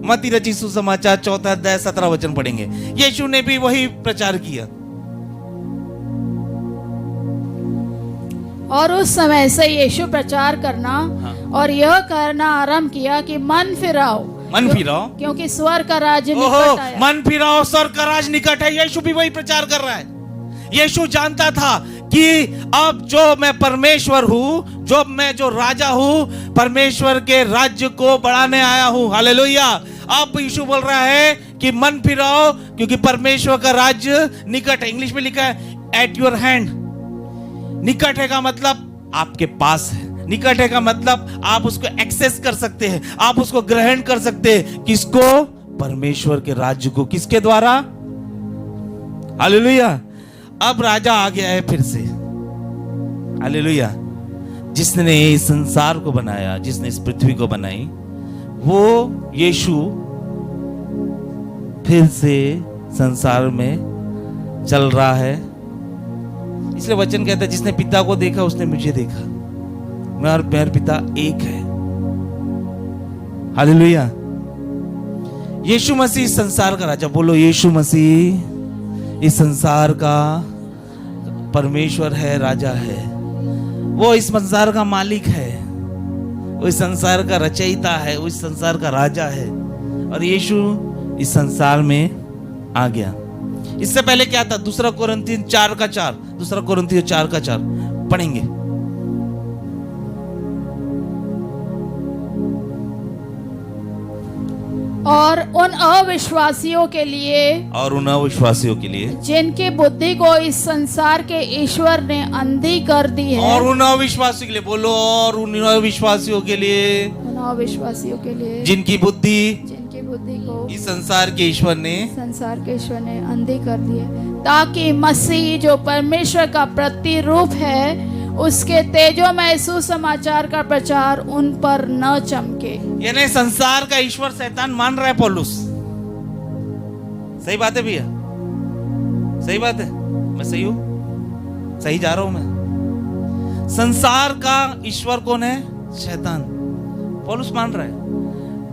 मत्ती रचित सुसमाचार 4 अध्याय 17 वचन पढ़ेंगे। यीशु ने भी वही प्रचार किया। और उस समय से यीशु प्रचार करना और यह करना आरंभ किया कि मन फिराओ, मन फिराओ, क्योंकि स्वर्ग का राज्य ओहो, निकट आया। मन फिराओ, स्वर्ग का राज निकट है। यीशु भी वही प्रचार कर रहा है। यीशु जानता था कि अब जो मैं परमेश्वर हूं, जो राजा हूं, परमेश्वर के राज्य को बढ़ाने आया हूं। हालेलुया। अब यीशु बोल रहा है कि मन फिराओ, क्योंकि परमेश्वर का राज्य निकट है। इंग्लिश में लिखा है एट योर हैंड। निकट है का मतलब आपके पास है। निकट है का मतलब आप उसको एक्सेस कर सकते हैं, आप उसको ग्रहण कर सकते हैं। किसको? परमेश्वर के राज्य को। किसके द्वारा? हालेलुया। अब राजा आ गया है फिर से। हालेलुया। जिसने इस संसार को बनाया, जिसने इस पृथ्वी को बनाई, वो यीशु फिर से संसार में चल रहा है। इसलिए वचन कहता है जिसने पिता को देखा उसने मुझे देखा। मैं और मेरा पिता एक है। हालेलुया। यीशु मसीह इस संसार का राजा। बोलो यीशु मसीह इस संसार का परमेश्वर है, राजा है। वो इस संसार का मालिक है, वो इस संसार का रचयिता है, वो इस संसार का राजा है। और यीशु इस संसार में आ गया। इससे पहले क्या था? 2 कोरिन्थियों 4:4, 2 कोरिन्थियों 4:4 पढ़ेंगे। और उन अविश्वासियों के लिए जिनकी बुद्धि को इस संसार के ईश्वर ने अंधी कर दी है। और उन अविश्वासियों के लिए, बोलो, और उन अविश्वासियों के लिए, जिनकी बुद्धि को इस संसार के ईश्वर ने अंधी कर दी है, ताकि मसीह जो परमेश्वर का प्रतिरूप है उसके तेजोमय सुसमाचार का प्रचार उन पर न चमके। यानी संसार का ईश्वर शैतान मान रहा है पौलुस। सही बात है भैया? सही बात है? मैं सही हूं? सही जा रहा हूं मैं? संसार का ईश्वर कौन है? शैतान। पौलुस मान रहा है।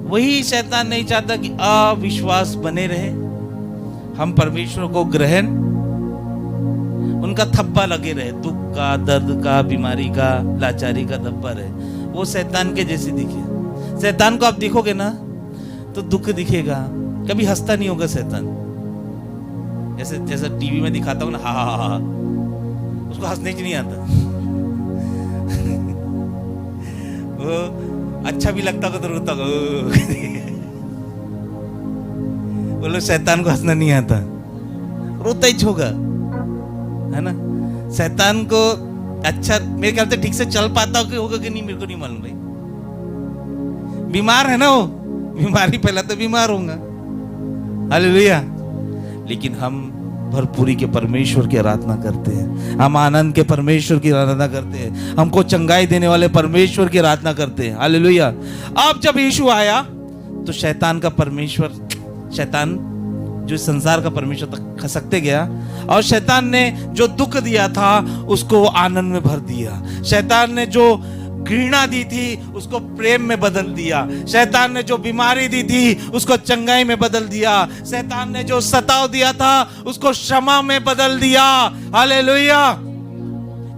वही शैतान नहीं चाहता कि अविश्वास बने रहे, हम परमेश्वर को ग्रहण, उनका थप्पा लगे रहे, दुख का, दर्द का, बीमारी का, लाचारी का धब्बा रहे। वो शैतान के जैसे दिखे। शैतान को आप देखोगे ना तो दुख दिखेगा, कभी हंसता नहीं होगा शैतान। जैसे टीवी में दिखाता हूँ ना, हा, उसको हंसने की नहीं आता। वो अच्छा भी लगता होगा तो रोता होगा। बोलो शैतान को हंसना नहीं आता, रोता ही होगा, है ना? शैतान को अच्छा मेरे ख्याल से ठीक से चल पाता होगा कि नहीं, मेरे को नहीं मालूम भाई। बीमार है ना वो, बीमारी पहला तो बीमार होगा। हालेलुया। लेकिन हम भरपूरी के परमेश्वर की आराधना करते हैं, हम आनंद के परमेश्वर की आराधना करते हैं, हमको चंगाई देने वाले परमेश्वर की आराधना करते हैं। हालेलुया। अब जब यीशु आया तो शैतान जो संसार का परमेश्वर तक खसकते गया, और शैतान ने जो दुख दिया था उसको आनंद में भर दिया। शैतान ने जो घृणा दी थी उसको प्रेम में बदल दिया। शैतान ने जो बीमारी दी थी उसको चंगाई में बदल दिया। शैतान ने जो सताव दिया था उसको क्षमा में बदल दिया। हालेलुया।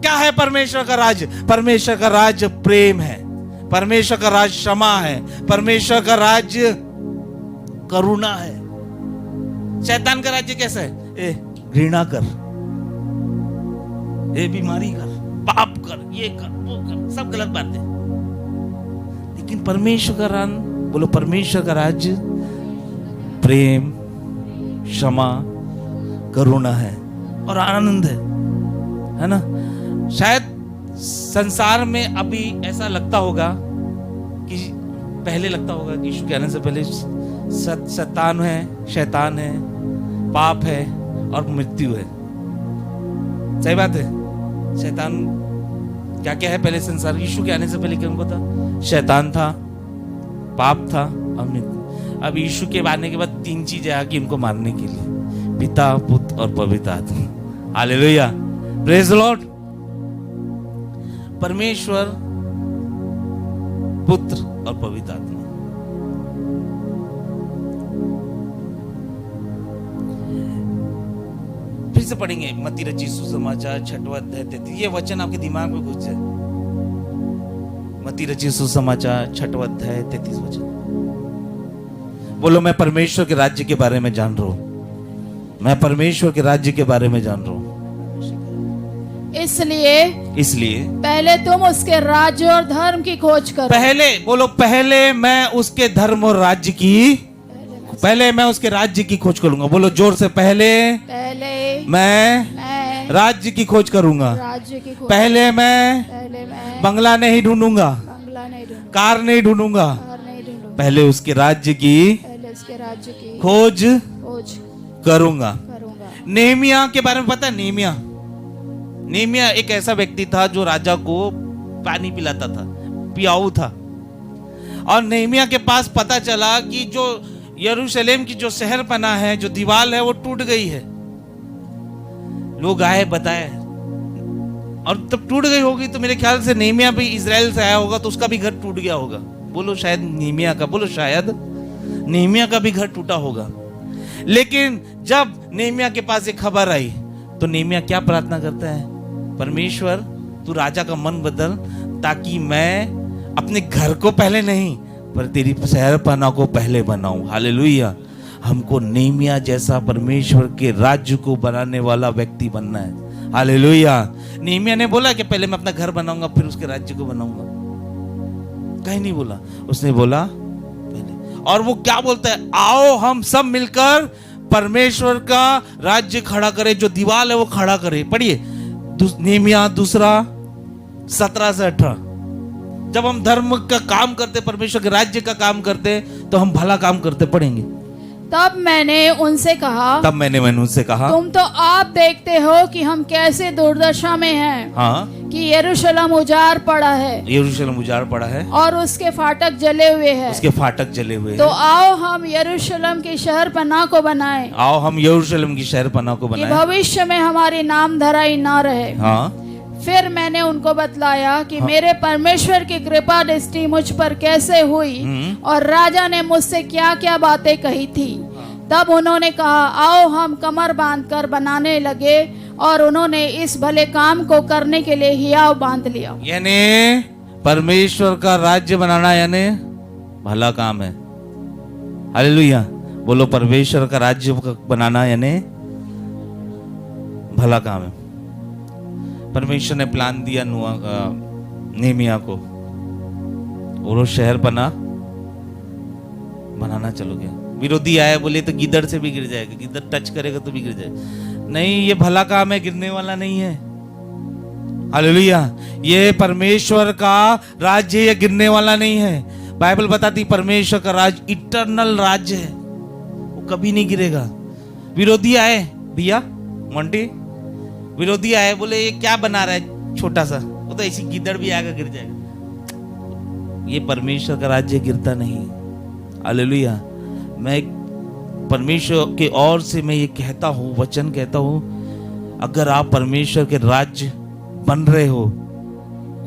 क्या है परमेश्वर का राज्य? परमेश्वर का राज्य प्रेम है। परमेश्वर का राज क्षमा है, परमेश्वर का राज्य करुणा है। शैतान का राज्य कैसा है? ए घृणा कर, ए बीमारी कर, पाप कर, ये कर, वो कर, सब गलत बातें। लेकिन परमेश्वर का राज, बोलो परमेश्वर का राज्य प्रेम, क्षमा, करुणा है और आनंद है ना। शायद संसार में अभी ऐसा लगता होगा कि पहले लगता होगा कि यीशु के आने से पहले शैतान है, पाप है और मृत्यु है। सही बात है। शैतान क्या क्या है पहले संसार? यीशु के आने से पहले क्या था? शैतान था, पाप था और मृत्यु। अब यीशु के आने के बाद 3 चीजें आ गई उनको मारने के लिए, पिता, पुत्र और पवित्र आत्मा। Hallelujah, praise the Lord. परमेश्वर, पुत्र और पवित्र आत्मा। फिर से पढ़ेंगे मत्ती रचित सुसमाचार 6वां अध्याय 33। ये वचन आपके दिमाग में घुस जाए। मत्ती रचित सुसमाचार 6वां अध्याय 33 वचन। बोलो मैं परमेश्वर के राज्य के बारे में जान रहा हूं, मैं परमेश्वर के राज्य के बारे में जान रहा हूं। इसलिए पहले तुम उसके राज्य और धर्म की खोज करो। पहले मैं उसके धर्म और राज्य की, पहले मैं उसके राज्य की खोज करूंगा। बोलो जोर से, पहले मैं राज्य की खोज करूंगा। पहले मैं बंगला नहीं ढूंढूंगा, कार नहीं ढूंढूंगा, पहले उसके राज्य की खोज करूंगा। नेहमिया के बारे में पता है? नेहमिया एक ऐसा व्यक्ति था जो राजा को पानी पिलाता था, पियाऊ था। और नेहमिया के पास पता चला कि जो यरूशलेम की जो शहर पना है, जो दीवार है, वो टूट गई है। लोग आए बताए, और तब टूट गई होगी तो मेरे ख्याल से नेहमिया भी इजराइल से आया होगा तो उसका भी घर टूट गया होगा। बोलो शायद नेहमिया का, बोलो शायद नेहमिया का भी घर टूटा होगा। लेकिन जब नेहमिया के पास एक खबर आई तो नेहमिया क्या प्रार्थना करता है? परमेश्वर तू राजा का मन बदल, ताकि मैं अपने घर को पहले नहीं पर तेरी शहरपना को पहले बनाऊं। हालेलुया। हमको नेहमिया जैसा परमेश्वर के राज्य को बनाने वाला व्यक्ति बनना है। हालेलुया। नेहमिया ने बोला कि पहले मैं अपना घर बनाऊंगा फिर उसके राज्य को बनाऊंगा, कहीं नहीं बोला। उसने बोला पहले। और वो क्या बोलता है? आओ हम सब मिलकर परमेश्वर का राज्य खड़ा करे, जो दीवार है वो खड़ा करे। पढ़िए नेहमिया 2:17 से 18। जब हम धर्म का काम करते, परमेश्वर के राज्य का काम करते, तो हम भला काम करते। पढ़ेंगे। तब मैंने उनसे कहा, तुम तो आप देखते हो कि हम कैसे दुर्दशा में हैं। हाँ, कि यरूशलेम उजाड़ पड़ा है और उसके फाटक जले हुए हैं। तो आओ हम यरूशलेम की शहरपनाह को बनाएं। कि भविष्य में हमारी नाम धराई ना रहे। हाँ। फिर मैंने उनको बतलाया कि मेरे परमेश्वर की कृपा दृष्टि मुझ पर कैसे हुई और राजा ने मुझसे क्या क्या बातें कही थी। तब उन्होंने कहा, आओ हम कमर बांधकर बनाने लगे, और उन्होंने इस भले काम को करने के लिए हियाव बांध लिया। यानी परमेश्वर का राज्य बनाना यानी भला काम है। हालेलुया। बोलो परमेश्वर का राज्य बनाना यानी भला काम है। परमेश्वर ने प्लान दिया नेहमिया को, और वो शहर बनाना चलो गया। विरोधी आया, बोले तो गिद्दड़ से भी गिर जाएगा, गिद्दड़ टच करेगा तो भी गिर जाएगा। नहीं, ये भला काम है, गिरने वाला नहीं है। हालेलुया। ये परमेश्वर का राज्य, ये गिरने वाला नहीं है। बाइबल बताती परमेश्वर का राज्य इटर्नल राज्य है, वो कभी नहीं गिरेगा। विरोधी आए, भैया मोंटी, विरोधी आए, बोले ये क्या बना रहा है छोटा सा, वो तो ऐसी गिद्दड़ भी आएगा गिर जाएगा। ये परमेश्वर का राज्य गिरता नहीं। हालेलुया। मैं परमेश्वर के ओर से मैं ये कहता हूँ, वचन कहता हूँ, अगर आप परमेश्वर के राज्य बन रहे हो,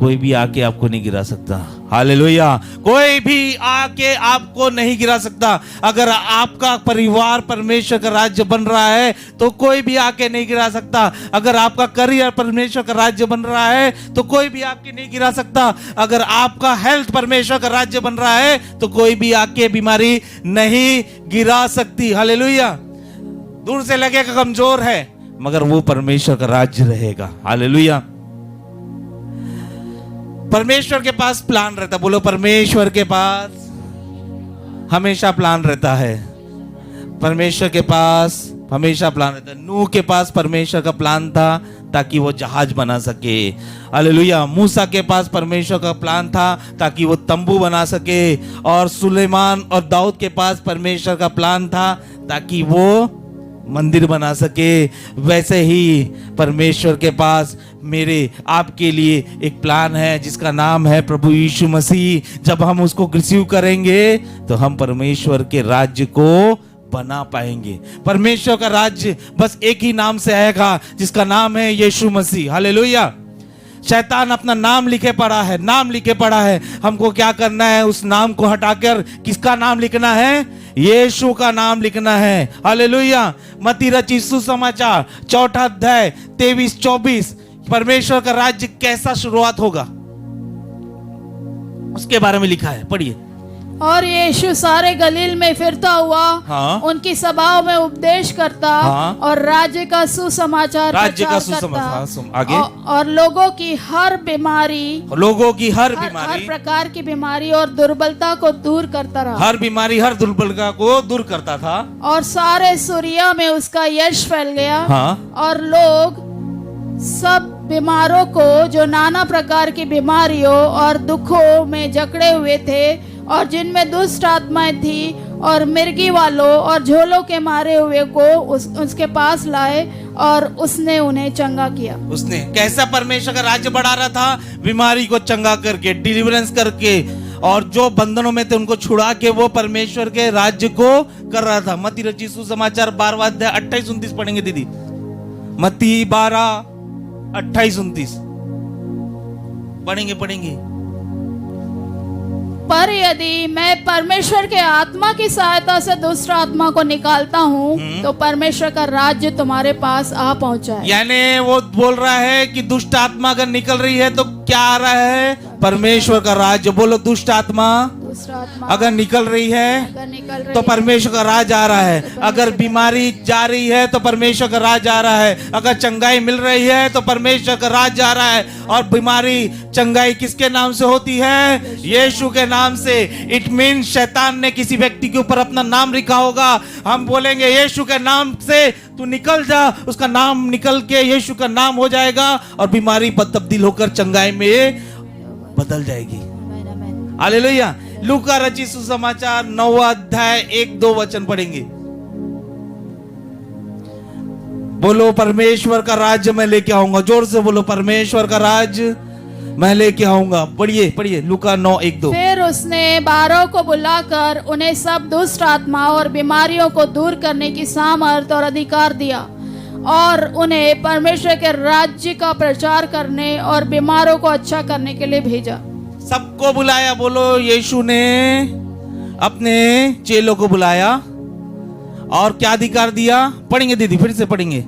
कोई भी आके आपको नहीं गिरा सकता। हालेलुया। कोई भी आके आपको नहीं गिरा सकता। अगर आपका परिवार परमेश्वर का राज्य बन रहा है तो कोई भी आके नहीं गिरा सकता। अगर आपका करियर परमेश्वर का राज्य बन रहा है तो कोई भी आपके नहीं गिरा सकता। अगर आपका हेल्थ परमेश्वर का राज्य बन रहा है तो कोई भी आके बीमारी नहीं गिरा सकती। हालेलुया। दूर से लगेगा कमजोर है मगर वो परमेश्वर का राज्य रहेगा। हालेलुया। परमेश्वर के पास प्लान रहता। बोलो, परमेश्वर के पास हमेशा प्लान रहता है। परमेश्वर के पास हमेशा प्लान रहता है। नूह के पास परमेश्वर का प्लान था ताकि वो जहाज बना सके। हालेलुया। मूसा के पास परमेश्वर का प्लान था ताकि वो तंबू बना सके। और सुलेमान और दाऊद के पास परमेश्वर का प्लान था ताकि वो मंदिर बना सके। वैसे ही परमेश्वर के पास मेरे आपके लिए एक प्लान है जिसका नाम है प्रभु यीशु मसीह। जब हम उसको रिसीव करेंगे तो हम परमेश्वर के राज्य को बना पाएंगे। परमेश्वर का राज्य बस एक ही नाम से आएगा जिसका नाम है यीशु मसीह। हालेलुया। शैतान अपना नाम लिखे पड़ा है, नाम लिखे पड़ा है। हमको क्या करना है? उस नाम को हटाकर किसका नाम लिखना है? यीशु का नाम लिखना है। हालेलुया। मत्ती रचित सुसमाचार 4 अध्याय 23-24 परमेश्वर का राज्य कैसा शुरुआत होगा उसके बारे में लिखा है, पढ़िए। और यीशु सारे गलील में फिरता हुआ हाँ। उनकी सभाओं में उपदेश करता हाँ। और राज्य का सुसमाचार आगे। और लोगों की हर बीमारी, हर प्रकार की बीमारी और दुर्बलता को दूर करता रहा। हर बीमारी, हर दुर्बलता को दूर करता था। और सारे सूर्या में उसका यश फैल गया। हाँ। और लोग सब बीमारों को जो नाना प्रकार की बीमारियों और दुखों में जकड़े हुए थे और जिनमें दुष्ट आत्माएं थी और मिर्गी वालों और झोलों के मारे हुए को उसके पास लाए और उसने उन्हें चंगा किया। उसने कैसा परमेश्वर का राज्य बढ़ा रहा था? बीमारी को चंगा करके, डिलीवरेंस करके, और जो बंधनों में थे उनको छुड़ा के वो परमेश्वर के राज्य को कर रहा था। मत्ती रचित सुसमाचार 12 अध्याय 28-29 पढ़ेंगे दीदी। मत्ती 12-28-29 पढ़ेंगे। पर यदि मैं परमेश्वर के आत्मा की सहायता से दुष्ट आत्मा को निकालता हूँ तो परमेश्वर का राज्य तुम्हारे पास आ पहुँचा है। यानी वो बोल रहा है कि दुष्ट आत्मा अगर निकल रही है तो क्या आ रहा है? परमेश्वर का राज्य। बोलो, दुष्ट आत्मा अगर निकल रही है तो परमेश्वर का राज आ रहा है। अगर बीमारी जा रही है तो परमेश्वर का राज आ रहा है। अगर चंगाई मिल रही है तो परमेश्वर का राज आ रहा है। और बीमारी चंगाई किसके नाम से होती है? यीशु के नाम से। इट मीन शैतान ने किसी व्यक्ति के ऊपर अपना नाम लिखा होगा। हम बोलेंगे यीशु के नाम से तू निकल जा, उसका नाम निकल के यीशु का नाम हो जाएगा और बीमारी तब्दील होकर चंगाई में बदल जाएगी। हालेलुया। लूका रचित सुसमाचार 9 अध्याय 1-2 वचन पढ़ेंगे। बोलो, परमेश्वर का राज्य मैं लेके आऊंगा। जोर से बोलो, परमेश्वर का राज्य मैं लेके आऊंगा। पढ़िए लूका 9:1-2। फिर उसने 12 को बुलाकर उन्हें सब दुष्ट आत्माओं और बीमारियों को दूर करने की सामर्थ और अधिकार दिया और उन्हें परमेश्वर के राज्य का प्रचार करने और बीमारों को अच्छा करने के लिए भेजा। सबको बुलाया। बोलो, यीशु ने अपने चेलों को बुलाया और क्या अधिकार दिया? पढ़ेंगे दीदी, फिर से पढ़ेंगे।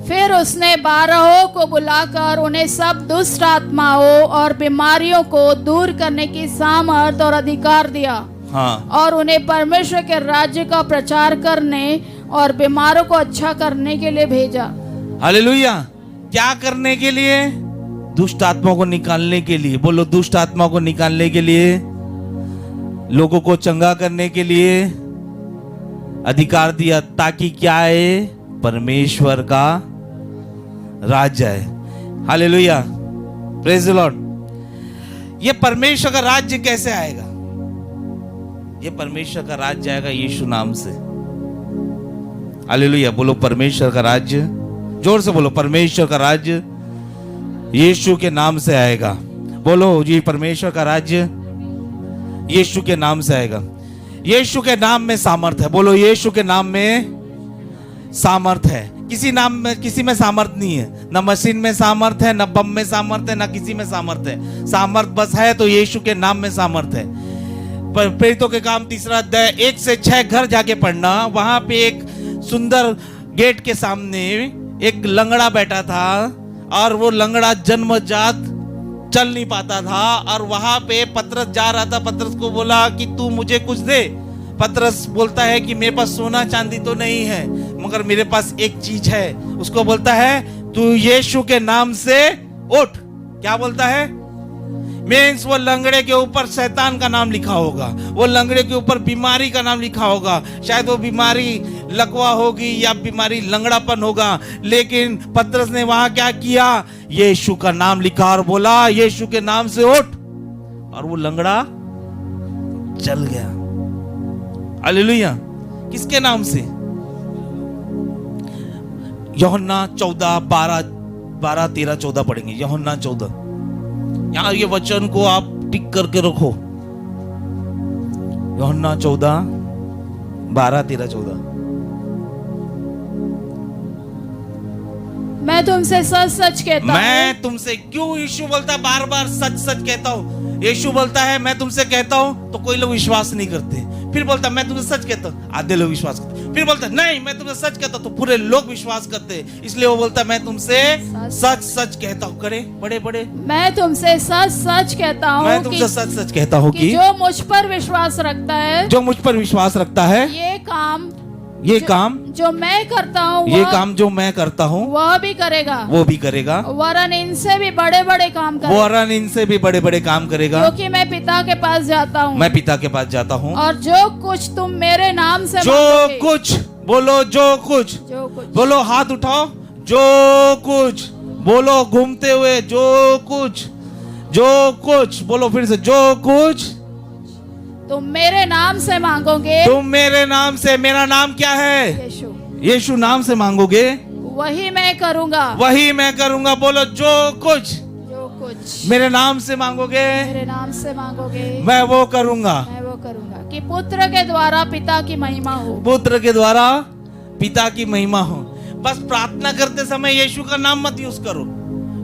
फिर उसने 12 को बुलाकर उन्हें सब दुष्ट आत्माओं और बीमारियों को दूर करने की सामर्थ और अधिकार दिया। हाँ। और उन्हें परमेश्वर के राज्य का प्रचार करने और बीमारों को अच्छा करने के लिए भेजा। हालेलुया। क्या करने के लिए? दुष्ट आत्माओं को निकालने के लिए। बोलो, दुष्ट आत्माओं को निकालने के लिए, लोगों को चंगा करने के लिए अधिकार दिया ताकि क्या है? परमेश्वर का राज्य है। Hallelujah, praise the Lord. ये परमेश्वर का राज्य कैसे आएगा? ये परमेश्वर का राज्य आएगा यीशु नाम से। हालेलुया। बोलो, परमेश्वर का राज्य। जोर से बोलो, परमेश्वर का राज्य यीशु के नाम से आएगा। बोलो जी, परमेश्वर का राज्य यीशु के नाम से आएगा। यीशु के नाम में सामर्थ है। बोलो, यीशु के नाम में सामर्थ है। किसी नाम में, किसी में सामर्थ नहीं है। ना मशीन में सामर्थ है, ना बम में सामर्थ है, ना किसी में सामर्थ है। सामर्थ बस है तो यीशु के नाम में सामर्थ है। प्रेरितों के काम 3 अध्याय 1 से 6 घर जाके पढ़ना। वहां पे एक सुंदर गेट के सामने एक लंगड़ा बैठा था और वो लंगड़ा जन्मजात चल नहीं पाता था। और वहां पे पतरस जा रहा था। पतरस को बोला कि तू मुझे कुछ दे। पतरस बोलता है कि मेरे पास सोना चांदी तो नहीं है, मगर मेरे पास एक चीज है। उसको बोलता है तू यीशु के नाम से उठ। क्या बोलता है? मीन्स वो लंगड़े के ऊपर शैतान का नाम लिखा होगा, वो लंगड़े के ऊपर बीमारी का नाम लिखा होगा। शायद वो बीमारी लकवा होगी या बीमारी लंगड़ापन होगा, लेकिन पतरस ने वहां क्या किया? यीशु का नाम लिखा और बोला यीशु के नाम से उठ, और वो लंगड़ा चल गया। हालेलुया। किसके नाम से? यूहन्ना 14 12 13 14 पढ़ेंगे। यूहन्ना 14, यहां ये वचन को आप टिक करके रखो। यूहन्ना 14 12 13 14। मैं तुमसे सच सच कहता हूँ। मैं तुमसे, क्यों यीशु बोलता है बार बार सच सच कहता हूं? यीशु बोलता है मैं तुमसे कहता हूं, तो कोई लोग विश्वास नहीं करते। फिर बोलता मैं तुमसे सच कहता हूं, आधे लोग विश्वास करते। फिर बोलता नहीं मैं तुमसे सच कहता हूं, तो पूरे लोग विश्वास करते। इसलिए वो बोलता मैं तुमसे सच सच कहता हूं। करे बड़े बड़े, मैं तुमसे सच सच कहता हूँ। मैं तुमसे सच सच कहता हूं कि जो मुझ पर विश्वास रखता है, जो मुझ पर विश्वास रखता है, ये काम जो मैं करता हूँ, ये काम जो मैं करता हूँ वह भी करेगा, वो भी करेगा। वरन इनसे भी बड़े बड़े काम करेगा, वरन इनसे भी बड़े बड़े काम करेगा, क्योंकि मैं पिता के पास जाता हूँ। मैं पिता के पास जाता हूँ। और जो कुछ तुम मेरे नाम से जो मांगोगे, कुछ बोलो, जो कुछ बोलो, हाथ उठाओ। जो कुछ बोलो, घूमते हुए जो कुछ बोलो। फिर से जो कुछ तुम मेरे नाम से मांगोगे, तुम मेरे नाम से, मेरा नाम क्या है? यीशु, यीशु नाम से मांगोगे, वही मैं करूंगा, वही मैं करूंगा। बोलो जो कुछ मेरे नाम से मांगोगे, मेरे नाम से मांगोगे, मैं वो करूंगा, मैं वो करूंगा, कि पुत्र के द्वारा पिता की महिमा हो, पुत्र के द्वारा पिता की महिमा हो। बस प्रार्थना करते समय यीशु का नाम मत यूज करो।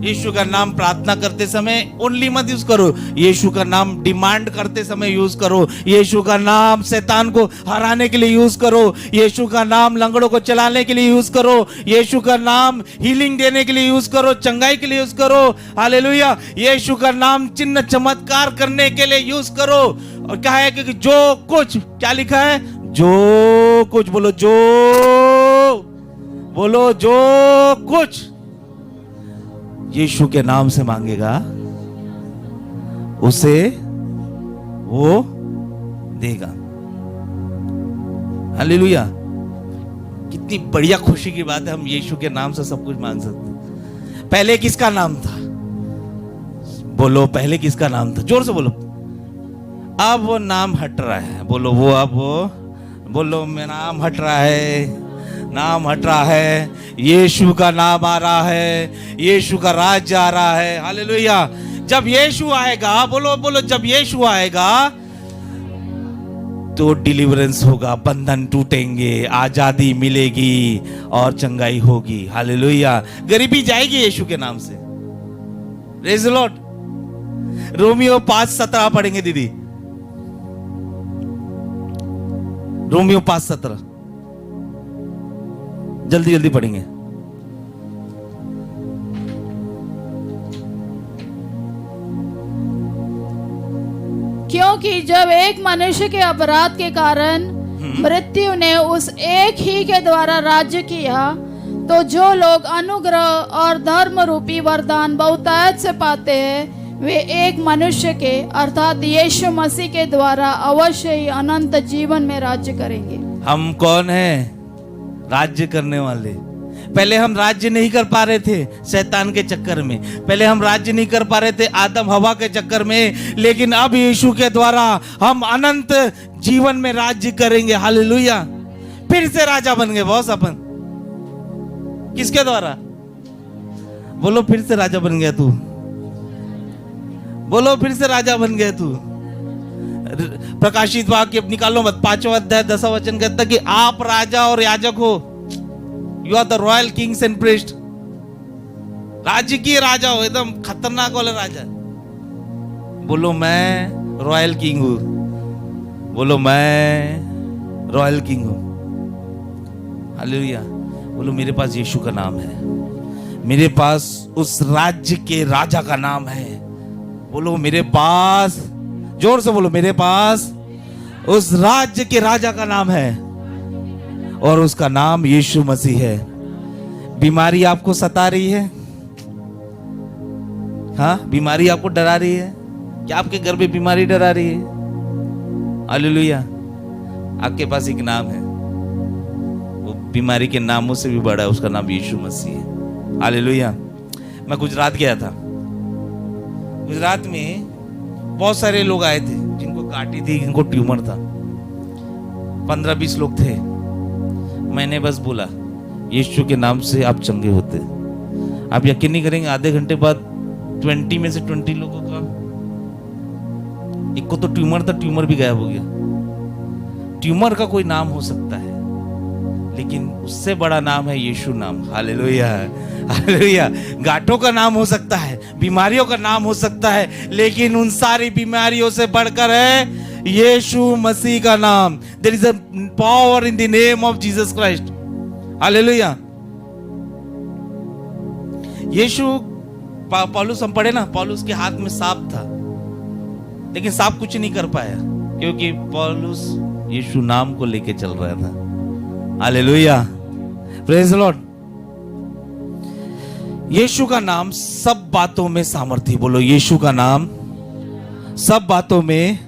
यीशु का नाम प्रार्थना करते समय ओनली मत यूज करो। यीशु का नाम डिमांड करते समय यूज करो। यीशु का नाम शैतान को हराने के लिए यूज करो। यीशु का नाम लंगड़ों को चलाने के लिए यूज करो। यीशु का नाम हीलिंग देने के लिए यूज करो, चंगाई के लिए यूज करो। हालेलुया। यीशु का नाम चिन्ह चमत्कार करने के लिए यूज करो। और क्या है कि जो कुछ, क्या लिखा है? जो कुछ बोलो, जो कुछ यीशु के नाम से मांगेगा, उसे वो देगा। हालेलुया। कितनी बढ़िया खुशी की बात है, हम यीशु के नाम से सब कुछ मांग सकते हैं। पहले किसका नाम था? बोलो, पहले किसका नाम था? जोर से बोलो। अब वो नाम हट रहा है। बोलो वो, अब वो बोलो, मेरा नाम हट रहा है, नाम हट रहा है। यीशु का नाम आ रहा है, यीशु का राज्य आ रहा है। हालेलुया। जब यीशु आएगा, बोलो, जब यीशु आएगा तो डिलीवरेंस होगा, बंधन टूटेंगे, आजादी मिलेगी और चंगाई होगी। हालेलुया। गरीबी जाएगी यीशु के नाम से। Praise the Lord. रोमियो 5:17 पढ़ेंगे दीदी। रोमियो 5:17 जल्दी जल्दी पढ़ेंगे। क्योंकि जब एक मनुष्य के अपराध के कारण मृत्यु ने उस एक ही के द्वारा राज्य किया, तो जो लोग अनुग्रह और धर्म रूपी वरदान बहुतायत से पाते हैं, वे एक मनुष्य के अर्थात यीशु मसीह के द्वारा अवश्य ही अनंत जीवन में राज्य करेंगे। हम कौन हैं? राज्य करने वाले। पहले हम राज्य नहीं कर पा रहे थे शैतान के चक्कर में, पहले हम राज्य नहीं कर पा रहे थे आदम हवा के चक्कर में, लेकिन अब यीशु के द्वारा हम अनंत जीवन में राज्य करेंगे। हालेलुया। फिर से राजा बन गए बॉस अपन। किसके द्वारा? बोलो, फिर से राजा बन गया तू। बोलो, फिर से राजा बन गया तू। प्रकाशित वाक्य निकालो मत, 5वां अध्याय 10वां वचन कहता है कि आप राजा और याजक हो। You are the royal kings and priest. राज्य की राजा हो, एकदम खतरनाक वाला राजा। बोलो मैं रॉयल किंग हूं, बोलो मैं रॉयल किंग हूं। हालेलुया। बोलो मेरे पास यीशु का नाम है, मेरे पास उस राज्य के राजा का नाम है। बोलो मेरे पास, जोर से बोलो, मेरे पास उस राज्य के राजा का नाम है और उसका नाम यीशु मसीह है। बीमारी आपको सता रही है? हाँ, बीमारी आपको डरा रही है? क्या आपके घर पे बीमारी डरा रही है? हालेलुया। आपके पास एक नाम है, वो बीमारी के नामों से भी बड़ा है, उसका नाम यीशु मसीह है। हालेलुया। मैं गुजरात गया था। गुजरात में बहुत सारे लोग आए थे जिनको काटी थी, जिनको ट्यूमर था। 15-20 लोग थे। मैंने बस बोला यीशु के नाम से आप चंगे होते। आप यकीन नहीं करेंगे, आधे घंटे बाद 20 में से 20 लोगों का, एक को तो ट्यूमर था, ट्यूमर भी गायब हो गया। ट्यूमर का कोई नाम हो सकता है, लेकिन उससे बड़ा नाम है यीशु नाम। Hallelujah, hallelujah. गांठों का नाम हो सकता है, बीमारियों का नाम हो सकता है, लेकिन उन सारी बीमारियों से बढ़कर है यीशु मसीह का नाम। There is a power in the name of Jesus Christ. Hallelujah. Yeshu, Paulus हम पढ़े ना, पौलुस के हाथ में सांप था, लेकिन सांप कुछ नहीं कर पाया, क्योंकि पौलुस यीशु नाम को लेके चल रहा था। Hallelujah, praise the Lord. Yeshu का नाम सब बातों में सामर्थी। बोलो यीशु का नाम सब बातों में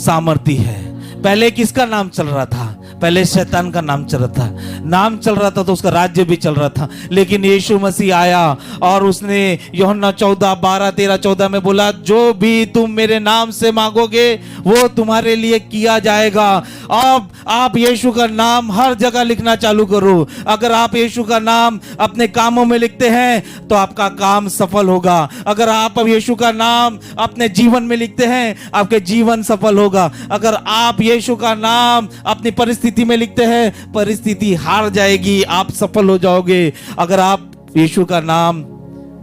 सामर्थी है। पहले किसका नाम चल रहा था? पहले शैतान का नाम चल रहा था। नाम चल रहा था तो उसका राज्य भी चल रहा था, लेकिन यीशु मसीह आया और उसने यूहन्ना 14:12-13-14 में बोला, जो भी तुम मेरे नाम से मांगोगे वो तुम्हारे लिए किया जाएगा। अब आप यीशु का नाम हर जगह लिखना चालू करो। अगर आप यीशु का नाम अपने कामों में लिखते हैं तो आपका काम सफल होगा। अगर आप अब यीशु का नाम अपने जीवन में लिखते हैं, आपके जीवन सफल होगा। अगर आप यीशु का नाम अपनी परिस्थिति में लिखते हैं, परिस्थिति हार जाएगी, आप सफल हो जाओगे। अगर आप यीशु का नाम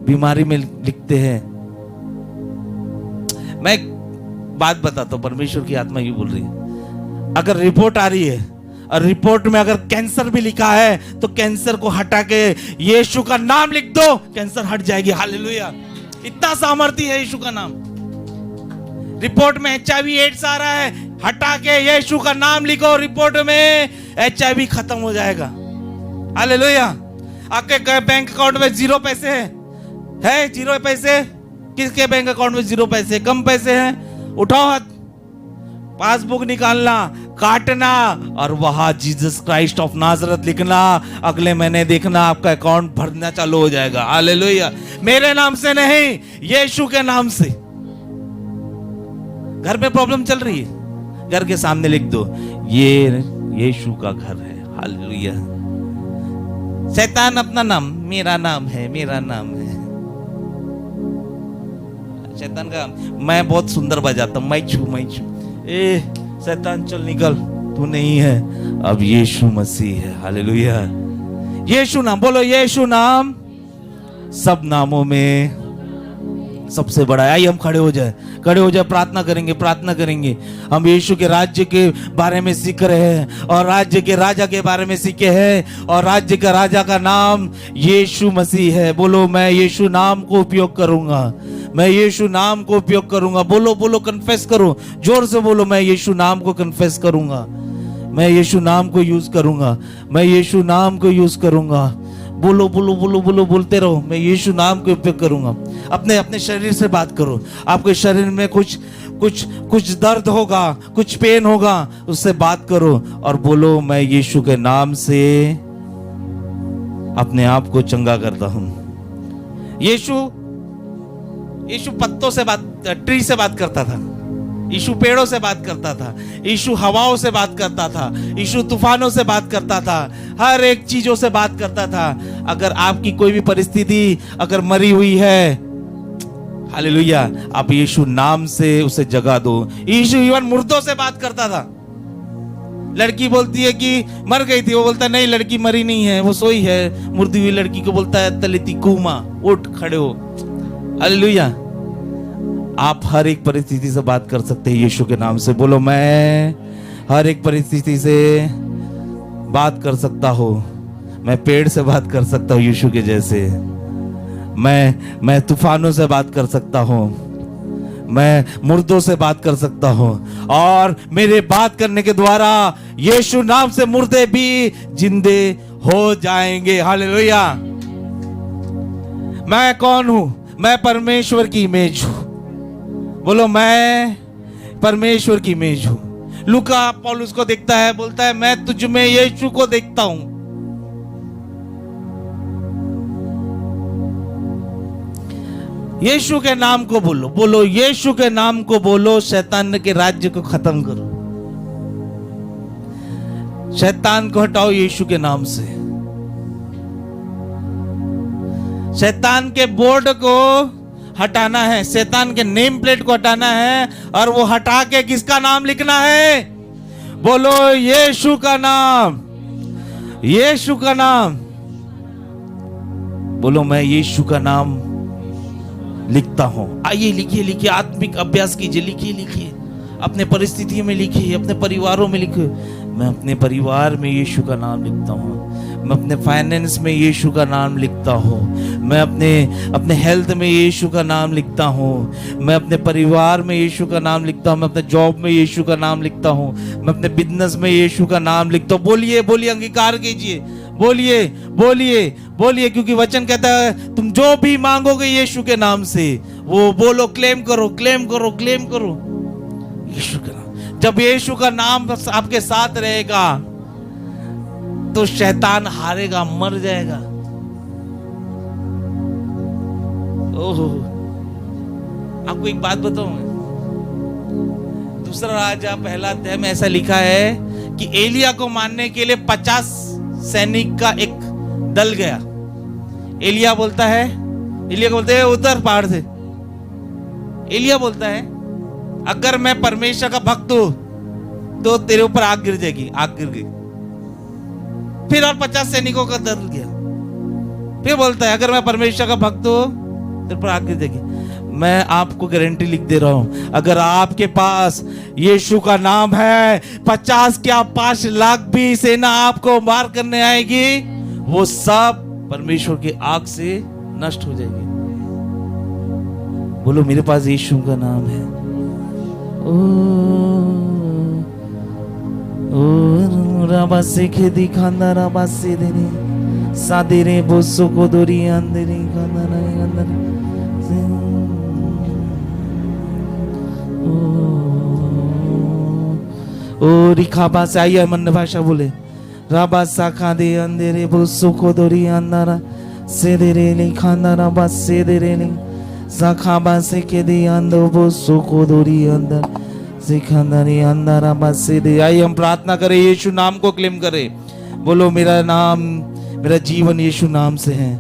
बीमारी में लिखते हैं, मैं एक बात बताता हूं, परमेश्वर की आत्मा ये बोल रही है, अगर रिपोर्ट आ रही है और रिपोर्ट में अगर कैंसर भी लिखा है तो कैंसर को हटा के यीशु का नाम लिख दो, कैंसर हट जाएगी। हालेलुया। इतना सामर्थ्य है यीशु का नाम। रिपोर्ट में HIV एड्स आ रहा है, हटा के यीशु का नाम लिखो, रिपोर्ट में HIV खत्म हो जाएगा। हालेलुया। आपके बैंक अकाउंट में 0 पैसे है 0 पैसे? किसके बैंक अकाउंट में 0 पैसे? कम पैसे हैं? उठाओ हाथ, पासबुक निकालना, काटना और वहां जीसस क्राइस्ट ऑफ नाजरत लिखना। अगले महीने देखना आपका अकाउंट भरना चालू हो जाएगा। हालेलुया। मेरे नाम से नहीं, यीशु के नाम से। घर में प्रॉब्लम चल रही है, घर के सामने लिख दो, ये यीशु का घर है। हालेलुया। शैतान अपना नाम, मेरा नाम है, मेरा नाम है। शैतान का, मैं बहुत सुंदर बजाता हूं, मैं छू। ए शैतान चल निकल, तू नहीं है, अब यीशु मसीह है। हालेलुया। यीशु नाम, बोलो यीशु नाम सब नामों में सबसे बड़ा है। आइए हम खड़े हो जाए, प्रार्थना करेंगे। हम यीशु के राज्य के बारे में सीख रहे हैं और राज्य के राजा के बारे में सीखे हैं, और राज्य का राजा का नाम यीशु मसीह है। बोलो मैं यीशु नाम को उपयोग करूंगा, मैं यीशु नाम को उपयोग करूंगा। बोलो कन्फेस करो, जोर से बोलो, मैं यीशु नाम को कन्फेस करूंगा, मैं यीशु नाम को यूज करूंगा, मैं यीशु नाम को यूज करूंगा। बोलो बोलते रहो, मैं यीशु नाम को उपयोग करूंगा। अपने शरीर से बात करो। आपके शरीर में कुछ दर्द होगा, कुछ पेन होगा, उससे बात करो और बोलो मैं यीशु के नाम से अपने आप को चंगा करता हूं। यीशु पत्तों से ट्री से बात करता था, यीशु पेड़ों से बात करता था, यीशु हवाओं से बात करता था, यीशु तूफानों से बात करता था, हर एक चीजों से बात करता था। अगर आपकी कोई भी परिस्थिति अगर मरी हुई है, हालेलुया, आप यीशु नाम से उसे जगा दो। यीशु इवन मुर्दों से बात करता था, लड़की बोलती है कि मर गई थी, वो बोलता है नहीं लड़की मरी नहीं है, वो सोई है। मुर्दी हुई लड़की को बोलता है तलिती कुमा, उठ खड़े हो। हालेलुया। आप हर एक परिस्थिति से बात कर सकते हैं यीशु के नाम से। बोलो मैं हर एक परिस्थिति से बात कर सकता हूँ। मैं पेड़ से बात कर सकता हूँ यीशु के जैसे। मैं तूफानों से बात कर सकता हूँ। मैं मुर्दों से बात कर सकता हूँ, और मेरे बात करने के द्वारा यीशु नाम से मुर्दे भी जिंदे हो जाएंगे। हालेलुया। मैं कौन हूं? मैं परमेश्वर की इमेज हूं। बोलो मैं परमेश्वर की इमेज हूं। लूका पौलुस को देखता है, बोलता है मैं तुझ में यीशु को देखता हूं। यीशु के नाम को बोलो, बोलो यीशु के नाम को बोलो। शैतान के राज्य को खत्म करो। शैतान को हटाओ यीशु के नाम से। शैतान के बोर्ड को हटाना है, शैतान के नेम प्लेट को हटाना है, और वो हटा के किसका नाम लिखना है? बोलो यीशु का नाम, यीशु का नाम। बोलो मैं यीशु का नाम लिखता हूं। आइए लिखिए, लिखिए, आत्मिक अभ्यास कीजिए, लिखिए, लिखिए, अपने परिस्थितियों में लिखिए, अपने परिवारों में लिखिए। मैं अपने परिवार में यीशु का नाम लिखता हूँ। मैं अपने फाइनेंस में यीशु का नाम लिखता हूँ। मैं अपने हेल्थ में यीशु का नाम लिखता हूँ। मैं अपने परिवार में यीशु का नाम लिखता हूँ। मैं अपने जॉब में यीशु का नाम लिखता हूँ। मैं अपने बिजनेस में यीशु का नाम लिखता हूँ। बोलिए, बोलिए, अंगीकार कीजिए, बोलिए, बोलिए, बोलिए, क्योंकि वचन कहता है तुम जो भी मांगोगे यीशु के नाम से, वो बोलो, क्लेम करो, क्लेम करो, क्लेम करो यीशु का नाम। जब यीशु का नाम आपके साथ रहेगा तो शैतान हारेगा, मर जाएगा। ओहो, आपको एक बात बताऊं मैं, दूसरा राजा पहला अध्याय में ऐसा लिखा है कि एलिया को मारने के लिए 50 सैनिक का एक दल गया। एलिया को बोलते हैं उतर पहाड़ से। एलिया बोलता है अगर मैं परमेश्वर का भक्त हूं तो तेरे ऊपर आग गिर जाएगी। आग गिर गई। फिर और 50 सैनिकों का दल गया। फिर बोलता है अगर मैं परमेश्वर का भक्त हूं तेरे ऊपर आग गिर जाएगी। मैं आपको गारंटी लिख दे रहा हूं, अगर आपके पास यीशु का नाम है, 50 क्या 5 लाख भी सेना आपको मार करने आएगी, वो सब परमेश्वर की आग से नष्ट हो जाएगी। बोलो मेरे पास यीशु का नाम है। ओ रबा से खेदी खाना रबा से देने सादेरे बोसो को दोरी अंदरे खाना नहीं अंदर। ओ रिखाबा से आइए मन भाषा बोले। राबा साखा दे अंधेरे बोसो को दोरी अंदरा से दे रे लिखाना रबा से दे रे लिंग साखाबा से के दे अंदो बोसो को दोरी अंदर सिखांदरी अंदर रबा से दे। आइए हम प्रार्थना करें, यीशु नाम को क्लेम करें। बोलो मेरा नाम, मेरा जीवन यीशु नाम से है।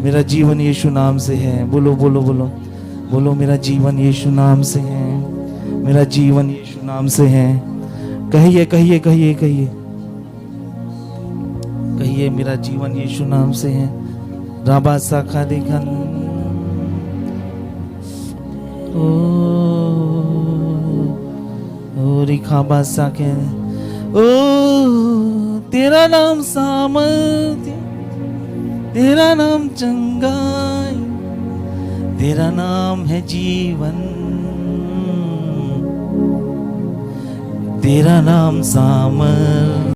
मेरा जीवन यीशु नाम से है। बोलो बोलो बोलो बोलो मेरा जीवन यीशु नाम से है। मेरा जीवन यीशु नाम से है। कहिए कहिए कहिए कहिए कहिए मेरा जीवन यीशु नाम से है। राबा साखा दिखन ओ रिखाबा साके ओ तेरा नाम सामर्थ्य, तेरा नाम चंगाई, तेरा नाम है जीवन, तेरा नाम सामर्थ्य।